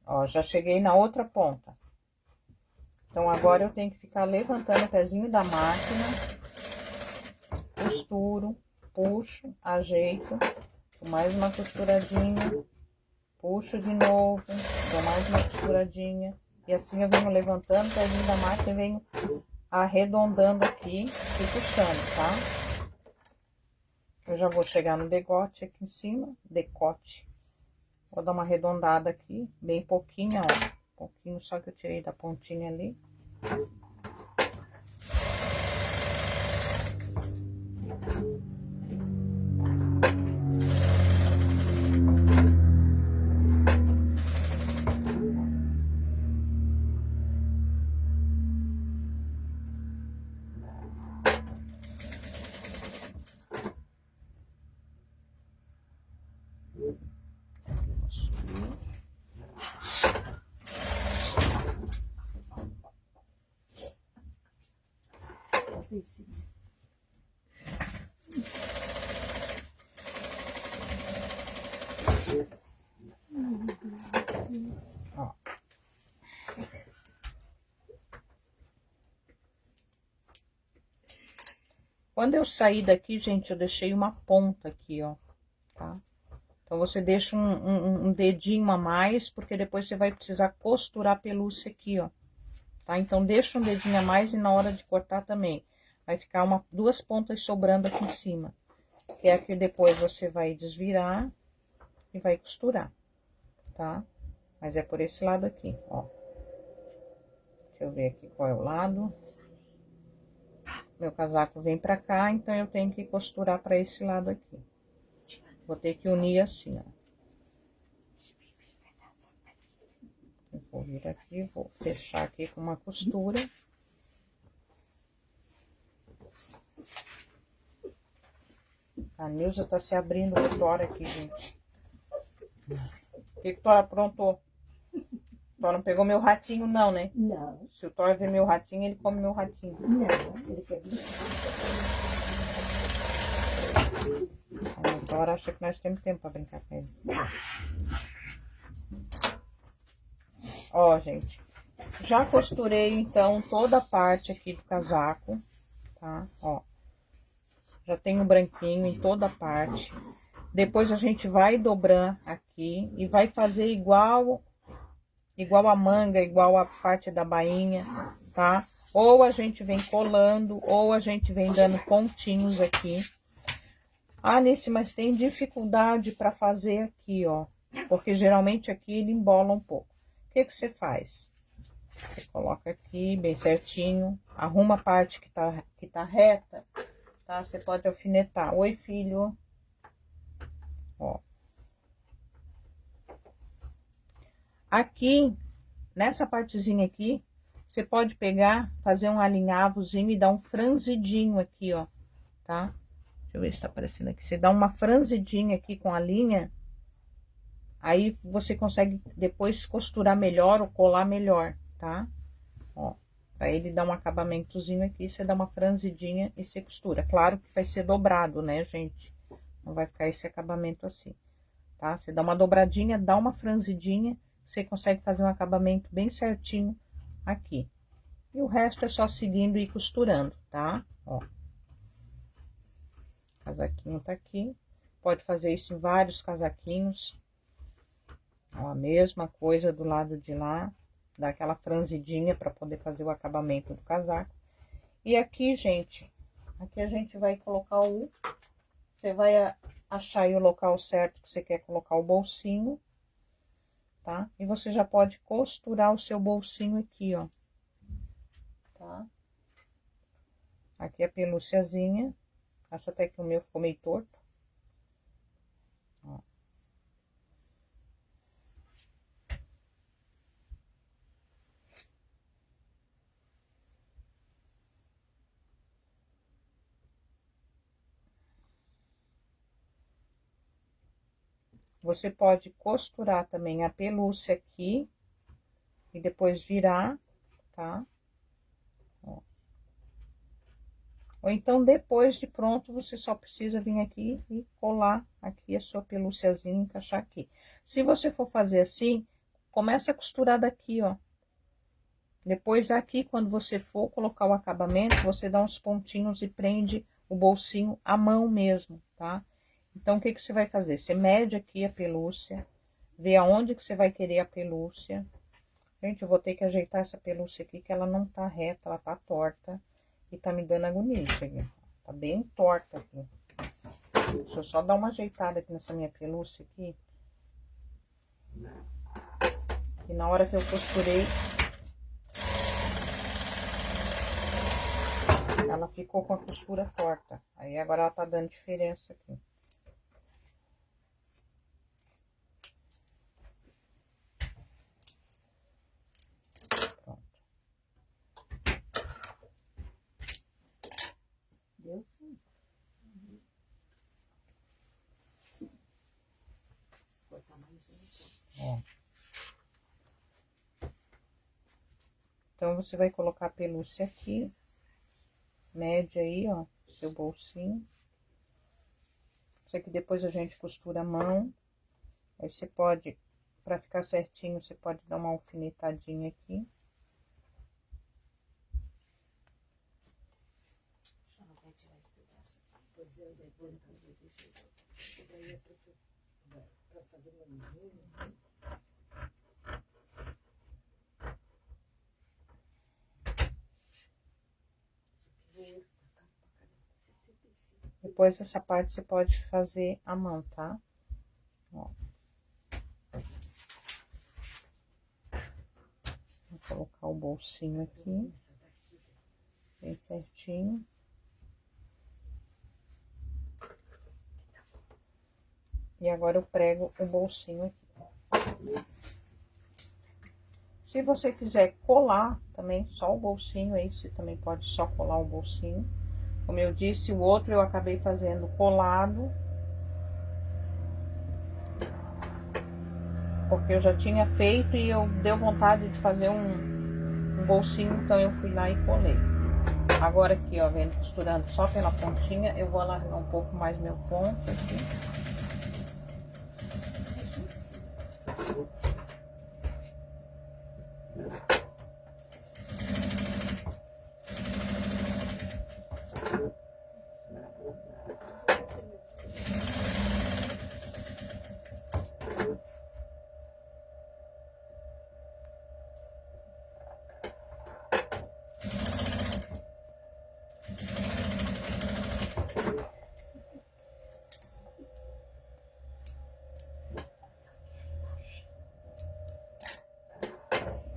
Ó, já cheguei na outra ponta. Então, agora eu tenho que ficar levantando o pezinho da máquina, costuro, puxo, ajeito, dou mais uma costuradinha, puxo de novo, dou mais uma costuradinha, e assim eu venho levantando o pezinho da máquina e venho arredondando aqui e puxando, tá? Eu já vou chegar no degote aqui em cima, decote. Vou dar uma arredondada aqui, bem pouquinho, ó. Pouquinho só que eu tirei da pontinha ali. Ó. Quando eu sair daqui, gente, eu deixei uma ponta aqui, ó, tá? Então, você deixa um dedinho a mais, porque depois você vai precisar costurar a pelúcia aqui, ó. Tá? Então, deixa um dedinho a mais e na hora de cortar também. Vai ficar duas pontas sobrando aqui em cima. Que é que depois você vai desvirar e vai costurar, tá? Mas é por esse lado aqui, ó. Deixa eu ver aqui qual é o lado. Meu casaco vem pra cá, então eu tenho que costurar pra esse lado aqui. Vou ter que unir assim, ó. Eu vou vir aqui, vou fechar aqui com uma costura. A Nilza tá se abrindo o Tora aqui, gente. O que que Tora aprontou? Thor não pegou meu ratinho, não, né? Não. Se o Thor ver meu ratinho, ele come meu ratinho. Não, ele quer vir. O Thor acha que nós temos tempo pra brincar com ele. Ó, gente. Já costurei, então, toda a parte aqui do casaco, tá? Ó. Já tenho branquinho em toda a parte. Depois a gente vai dobrar aqui e vai fazer igual a manga, igual a parte da bainha, tá? Ou a gente vem colando, ou a gente vem dando pontinhos aqui. Ah, Nice, mas tem dificuldade para fazer aqui, ó. Porque geralmente aqui ele embola um pouco. O que que você faz? Você coloca aqui bem certinho, arruma a parte que tá reta, tá? Você pode alfinetar. Oi, filho. Ó. Aqui, nessa partezinha aqui, você pode pegar, fazer um alinhavozinho e dar um franzidinho aqui, ó, tá? Deixa eu ver se tá aparecendo aqui. Você dá uma franzidinha aqui com a linha, aí você consegue depois costurar melhor ou colar melhor, tá? Ó, pra ele dar um acabamentozinho aqui, você dá uma franzidinha e você costura. Claro que vai ser dobrado, né, gente? Não vai ficar esse acabamento assim, tá? Você dá uma dobradinha, dá uma franzidinha, você consegue fazer um acabamento bem certinho aqui. E o resto é só seguindo e costurando, tá? Ó. O casaquinho tá aqui. Pode fazer isso em vários casaquinhos. Ó, a mesma coisa do lado de lá. Dá aquela franzidinha para poder fazer o acabamento do casaco. E aqui, gente, aqui a gente vai colocar o... Você vai achar aí o local certo que você quer colocar o bolsinho, tá? E você já pode costurar o seu bolsinho aqui, ó. Tá? Aqui a pelúciazinha. Acho até que o meu ficou meio torto. Ó. Você pode costurar também a pelúcia aqui e depois virar, tá? Ó. Ou então, depois de pronto, você só precisa vir aqui e colar aqui a sua pelúciazinha, encaixar aqui. Se você for fazer assim, começa a costurar daqui, ó. Depois aqui, quando você for colocar o acabamento, você dá uns pontinhos e prende o bolsinho à mão mesmo, tá? Então, o que que você vai fazer? Você mede aqui a pelúcia, vê aonde que você vai querer a pelúcia. Gente, eu vou ter que ajeitar essa pelúcia aqui, que ela não tá reta, ela tá torta. E tá me dando agonia isso aqui. Tá bem torta aqui. Deixa eu só dar uma ajeitada aqui nessa minha pelúcia aqui. E na hora que eu costurei, ela ficou com a costura torta. Aí agora ela tá dando diferença aqui. Pronto. Deu sim. Cortar mais um. Ó. Então, você vai colocar a pelúcia aqui. Mede aí, ó, seu bolsinho. Isso aqui depois a gente costura a mão. Aí você pode, pra ficar certinho, você pode dar uma alfinetadinha aqui. Só não vai tirar esse pedaço aqui. Pois eu depois aproveitei esse outro. Daí é pra fazer uma linha. Depois, essa parte você pode fazer à mão, tá? Ó. Vou colocar o bolsinho aqui. Bem certinho. E agora eu prego o bolsinho aqui. Se você quiser colar também só o bolsinho aí, você também pode só colar o bolsinho. Como eu disse, o outro eu acabei fazendo colado. porque eu já tinha feito e eu deu vontade de fazer um bolsinho, então eu fui lá e colei. Agora aqui, ó, vendo costurando só pela pontinha, eu vou alargar um pouco mais meu ponto aqui.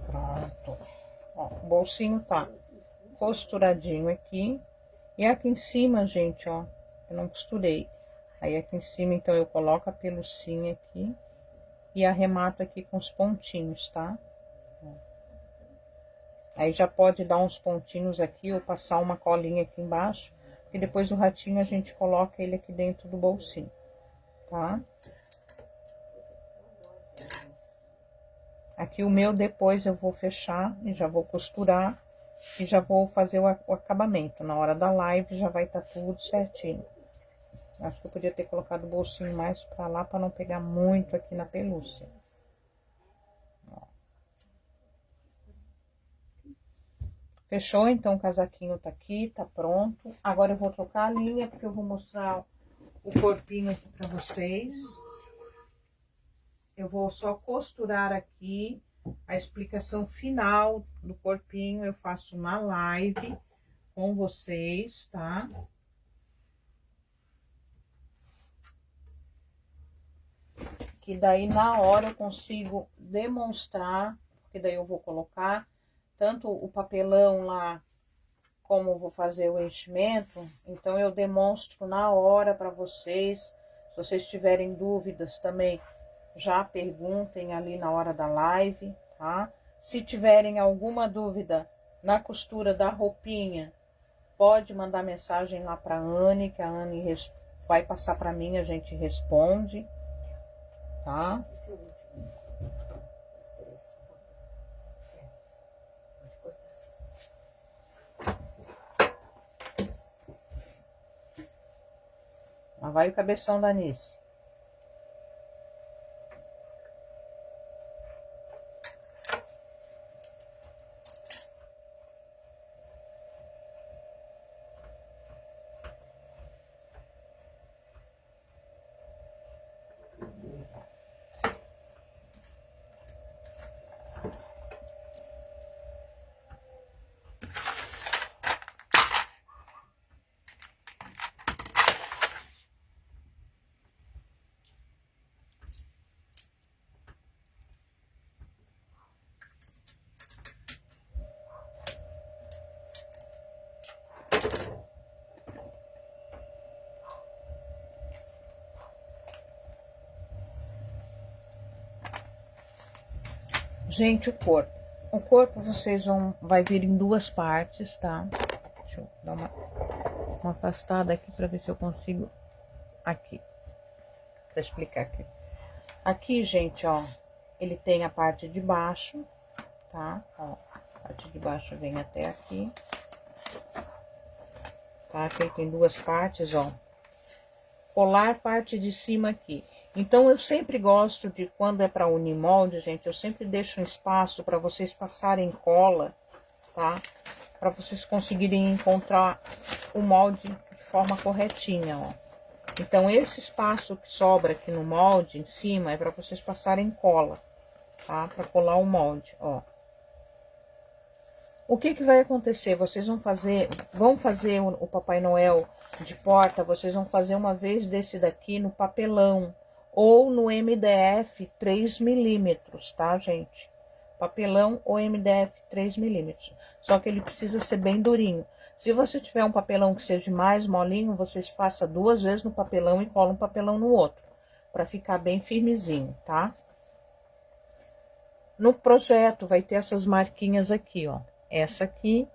Pronto. Ó, o bolsinho tá costuradinho aqui. E aqui em cima, gente, ó, eu não costurei. Aí aqui em cima, então, eu coloco a pelucinha aqui e arremato aqui com os pontinhos, tá? Aí já pode dar uns pontinhos aqui ou passar uma colinha aqui embaixo. E depois o ratinho a gente coloca ele aqui dentro do bolsinho, tá? Aqui o meu depois eu vou fechar e já vou costurar e já vou fazer o acabamento. Na hora da live já vai estar tudo certinho. Acho que eu podia ter colocado o bolsinho mais pra lá pra não pegar muito aqui na pelúcia. Ó. Fechou? Então o casaquinho tá aqui, tá pronto. Agora eu vou trocar a linha porque eu vou mostrar o corpinho aqui pra vocês. Eu vou só costurar aqui. A explicação final do corpinho eu faço na live com vocês, tá? Que daí na hora eu consigo demonstrar, porque daí eu vou colocar tanto o papelão lá como eu vou fazer o enchimento, então eu demonstro na hora para vocês. Se vocês tiverem dúvidas também, já perguntem ali na hora da live, tá? Se tiverem alguma dúvida na costura da roupinha, pode mandar mensagem lá para a Anne, que a Anne vai passar para mim, a gente responde, tá? Esse é o último. Os três. Pode cortar assim. Lá vai o cabeção da Anice. Gente, o corpo. O corpo vocês vai vir em duas partes, tá? Deixa eu dar uma afastada aqui para ver se eu consigo. Aqui. Pra explicar aqui. Aqui, gente, ó, ele tem a parte de baixo, tá? Ó, a parte de baixo vem até aqui. Tá? Aqui tem duas partes, ó. Colar parte de cima aqui. Então, eu sempre gosto de, quando é para unimolde, gente, eu sempre deixo um espaço para vocês passarem cola, tá? Para vocês conseguirem encontrar o molde de forma corretinha, ó. Então, esse espaço que sobra aqui no molde, em cima, é para vocês passarem cola, tá? Para colar o molde, ó. O que que vai acontecer? Vocês vão fazer o Papai Noel de porta, vocês vão fazer uma vez desse daqui no papelão ou no MDF 3 milímetros, tá, gente? Papelão ou MDF 3 milímetros. Só que ele precisa ser bem durinho. Se você tiver um papelão que seja mais molinho, vocês façam 2 vezes no papelão e colam um papelão no outro, para ficar bem firmezinho, tá? No projeto vai ter essas marquinhas aqui, ó. Essa aqui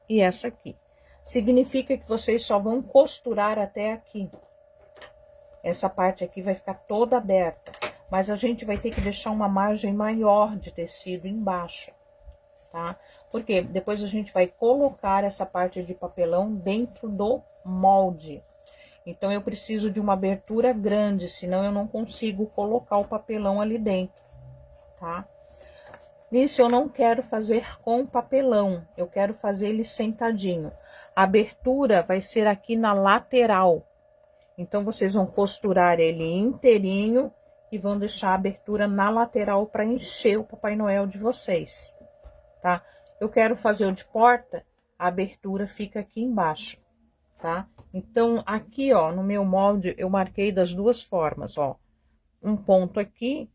e essa aqui. Significa que vocês só vão costurar até aqui. Essa parte aqui vai ficar toda aberta. mas a gente vai ter que deixar uma margem maior de tecido embaixo, tá? Porque depois a gente vai colocar essa parte de papelão dentro do molde. Então, eu preciso de uma abertura grande, senão eu não consigo colocar o papelão ali dentro, tá? Nisso, eu não quero fazer com papelão, eu quero fazer ele sentadinho. A abertura vai ser aqui na lateral. Então, vocês vão costurar ele inteirinho e vão deixar a abertura na lateral para encher o Papai Noel de vocês, tá? Eu quero fazer o de porta, a abertura fica aqui embaixo, tá? Então, aqui, ó, no meu molde, eu marquei das duas formas, ó. Um ponto aqui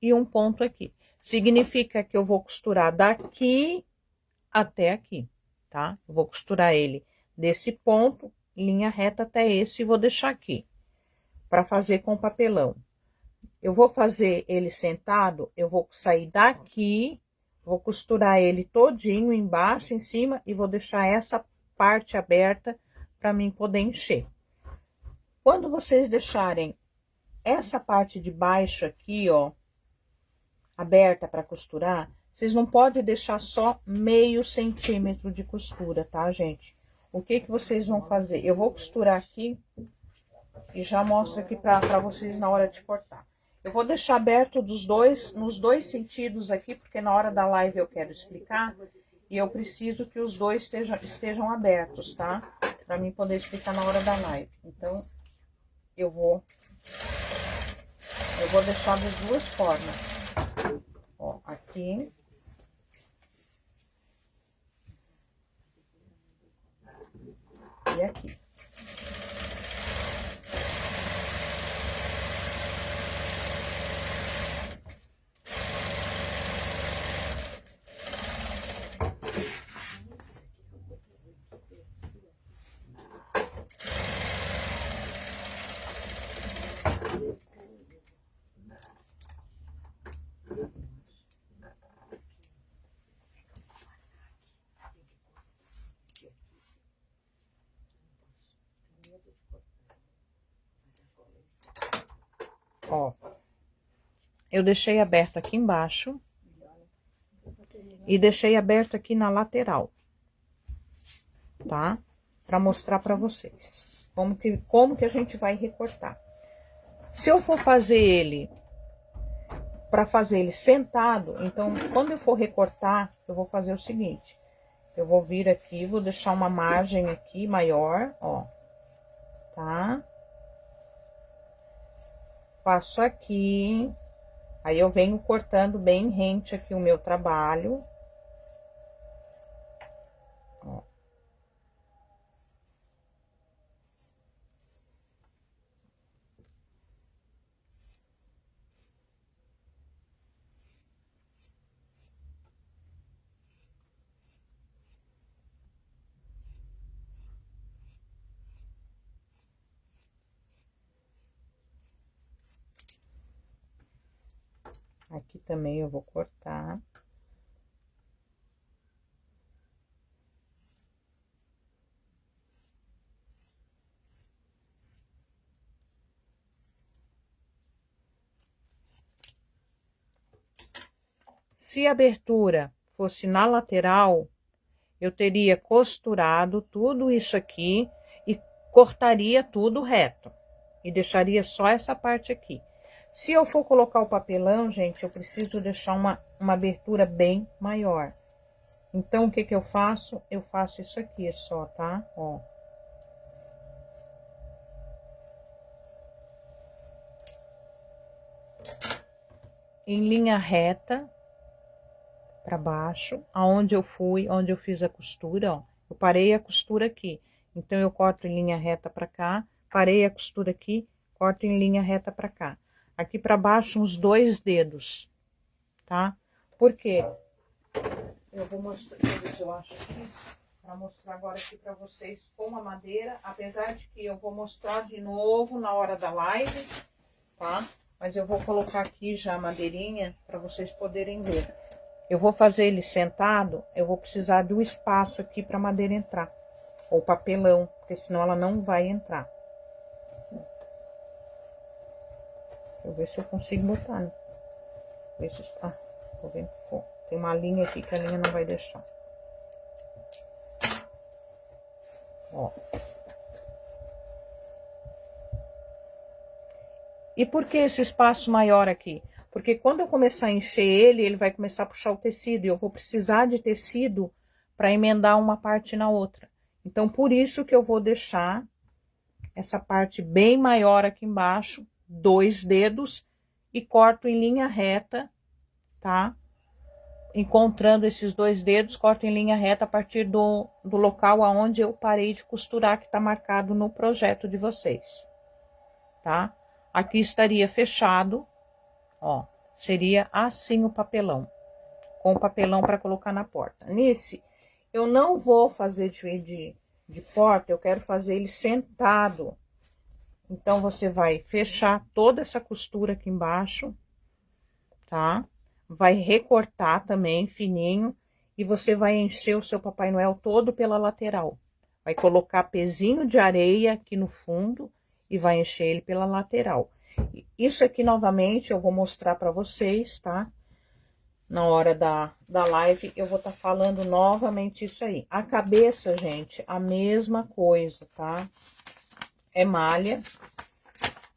e um ponto aqui. Significa que eu vou costurar daqui até aqui, tá? Eu vou costurar ele desse ponto, linha reta até esse, e vou deixar aqui, para fazer com papelão. Eu vou fazer ele sentado, eu vou sair daqui, vou costurar ele todinho embaixo, em cima, e vou deixar essa parte aberta para mim poder encher. Quando vocês deixarem essa parte de baixo aqui, ó, aberta para costurar, vocês não podem deixar só meio centímetro de costura, tá, gente? O que que vocês vão fazer? Eu vou costurar aqui e já mostro aqui para vocês na hora de cortar. Eu vou deixar aberto nos dois sentidos aqui, porque na hora da live eu quero explicar e eu preciso que os dois estejam abertos, tá? Para mim poder explicar na hora da live. Então, eu vou deixar das duas formas. Ó, aqui. E aqui. Ó, eu deixei aberto aqui embaixo e deixei aberto aqui na lateral, tá? Pra mostrar pra vocês como que a gente vai recortar. Se eu for fazer ele, pra fazer ele sentado, então, quando eu for recortar, eu vou fazer o seguinte. Eu vou vir aqui, vou deixar uma margem aqui maior, ó, tá? Passo aqui, aí eu venho cortando bem rente aqui o meu trabalho. Ó. Aqui também eu vou cortar. Se a abertura fosse na lateral, eu teria costurado tudo isso aqui e cortaria tudo reto. E deixaria só essa parte aqui. Se eu for colocar o papelão, gente, eu preciso deixar uma abertura bem maior. Então, o que que eu faço? Eu faço isso aqui só, tá? Ó. Em linha reta para baixo, aonde eu fui, onde eu fiz a costura, ó. Eu parei a costura aqui. Então, eu corto em linha reta para cá, parei a costura aqui, corto em linha reta para cá. Aqui para baixo, uns 2 dedos, tá? Por quê? Eu vou mostrar, deixa eu ver se eu acho aqui, para mostrar agora aqui para vocês com a madeira, apesar de que eu vou mostrar de novo na hora da live, tá? Mas eu vou colocar aqui já a madeirinha para vocês poderem ver. Eu vou fazer ele sentado, eu vou precisar do espaço aqui para a madeira entrar, ou papelão, porque senão ela não vai entrar. Deixa eu ver se eu consigo botar, né? Ver se... Ah, tô vendo. Bom, tem uma linha aqui que a linha não vai deixar. Ó. E por que esse espaço maior aqui? Porque quando eu começar a encher ele vai começar a puxar o tecido. E eu vou precisar de tecido para emendar uma parte na outra. Então, por isso que eu vou deixar essa parte bem maior aqui embaixo, 2 dedos, e corto em linha reta, tá? Encontrando esses 2 dedos, corto em linha reta a partir do local aonde eu parei de costurar, que tá marcado no projeto de vocês, tá? Aqui estaria fechado, ó, seria assim o papelão, com o papelão para colocar na porta. Nesse, eu não vou fazer de porta, eu quero fazer ele sentado. Então, você vai fechar toda essa costura aqui embaixo, tá? Vai recortar também fininho e você vai encher o seu Papai Noel todo pela lateral. Vai colocar pezinho de areia aqui no fundo e vai encher ele pela lateral. Isso aqui, novamente, eu vou mostrar para vocês, tá? Na hora da live, eu vou estar falando novamente isso aí. A cabeça, gente, a mesma coisa, tá? É malha.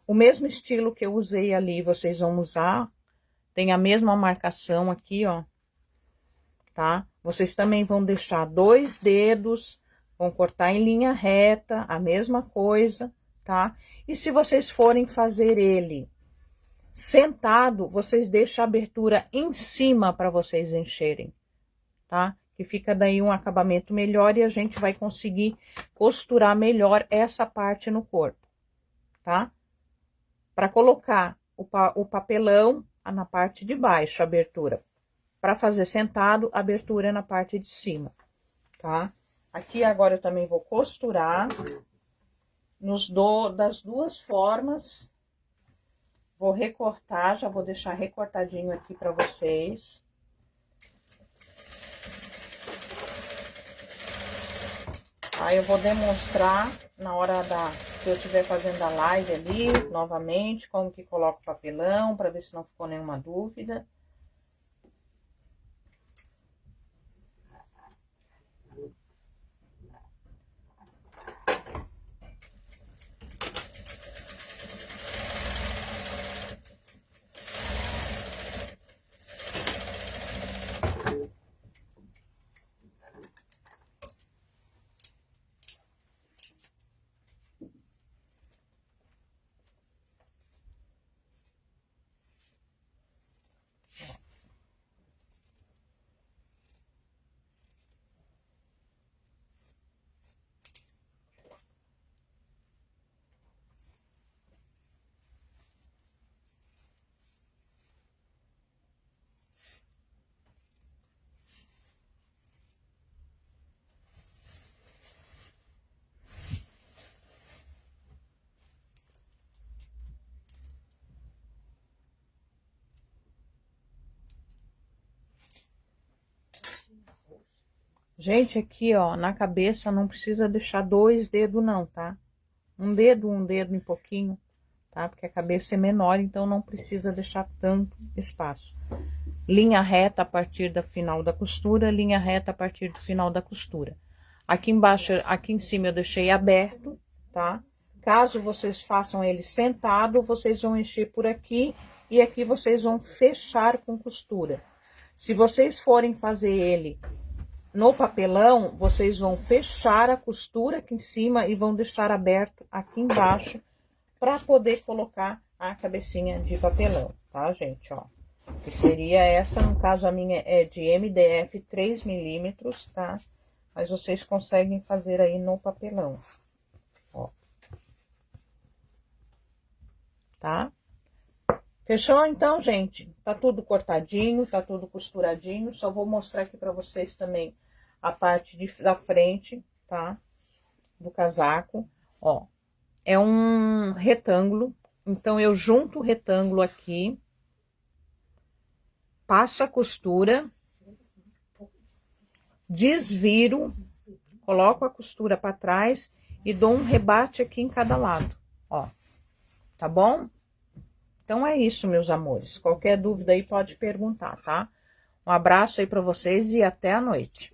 O mesmo estilo que eu usei ali, vocês vão usar. Tem a mesma marcação aqui, ó. Tá? Vocês também vão deixar 2 dedos, vão cortar em linha reta, a mesma coisa, tá? E se vocês forem fazer ele sentado, vocês deixam a abertura em cima para vocês encherem, tá? Que fica daí um acabamento melhor e a gente vai conseguir costurar melhor essa parte no corpo, tá? Para colocar o papelão na parte de baixo, a abertura. Para fazer sentado, a abertura é na parte de cima, tá? Aqui agora eu também vou costurar das 2 formas. Vou recortar, já vou deixar recortadinho aqui para vocês. Aí eu vou demonstrar na hora que eu estiver fazendo a live ali, novamente, como que coloca o papelão, para ver se não ficou nenhuma dúvida. Gente, aqui, ó, na cabeça não precisa deixar 2 dedos não, tá? Um dedo em pouquinho, tá? Porque a cabeça é menor, então não precisa deixar tanto espaço. Linha reta a partir da final da costura, linha reta a partir do final da costura. Aqui embaixo, aqui em cima eu deixei aberto, tá? Caso vocês façam ele sentado, vocês vão encher por aqui e aqui vocês vão fechar com costura. Se vocês forem fazer ele no papelão, vocês vão fechar a costura aqui em cima e vão deixar aberto aqui embaixo para poder colocar a cabecinha de papelão, tá, gente? Ó, que seria essa, no caso a minha é de MDF 3 milímetros, tá? Mas vocês conseguem fazer aí no papelão, ó. Tá? Fechou então, gente? Tá tudo cortadinho, tá tudo costuradinho. Só vou mostrar aqui para vocês também a parte da frente, tá? Do casaco, ó. É um retângulo, então eu junto o retângulo aqui, passo a costura, desviro, coloco a costura para trás e dou um rebate aqui em cada lado, ó. Tá bom? Então é isso, meus amores. Qualquer dúvida aí pode perguntar, tá? Um abraço aí pra vocês e até a noite.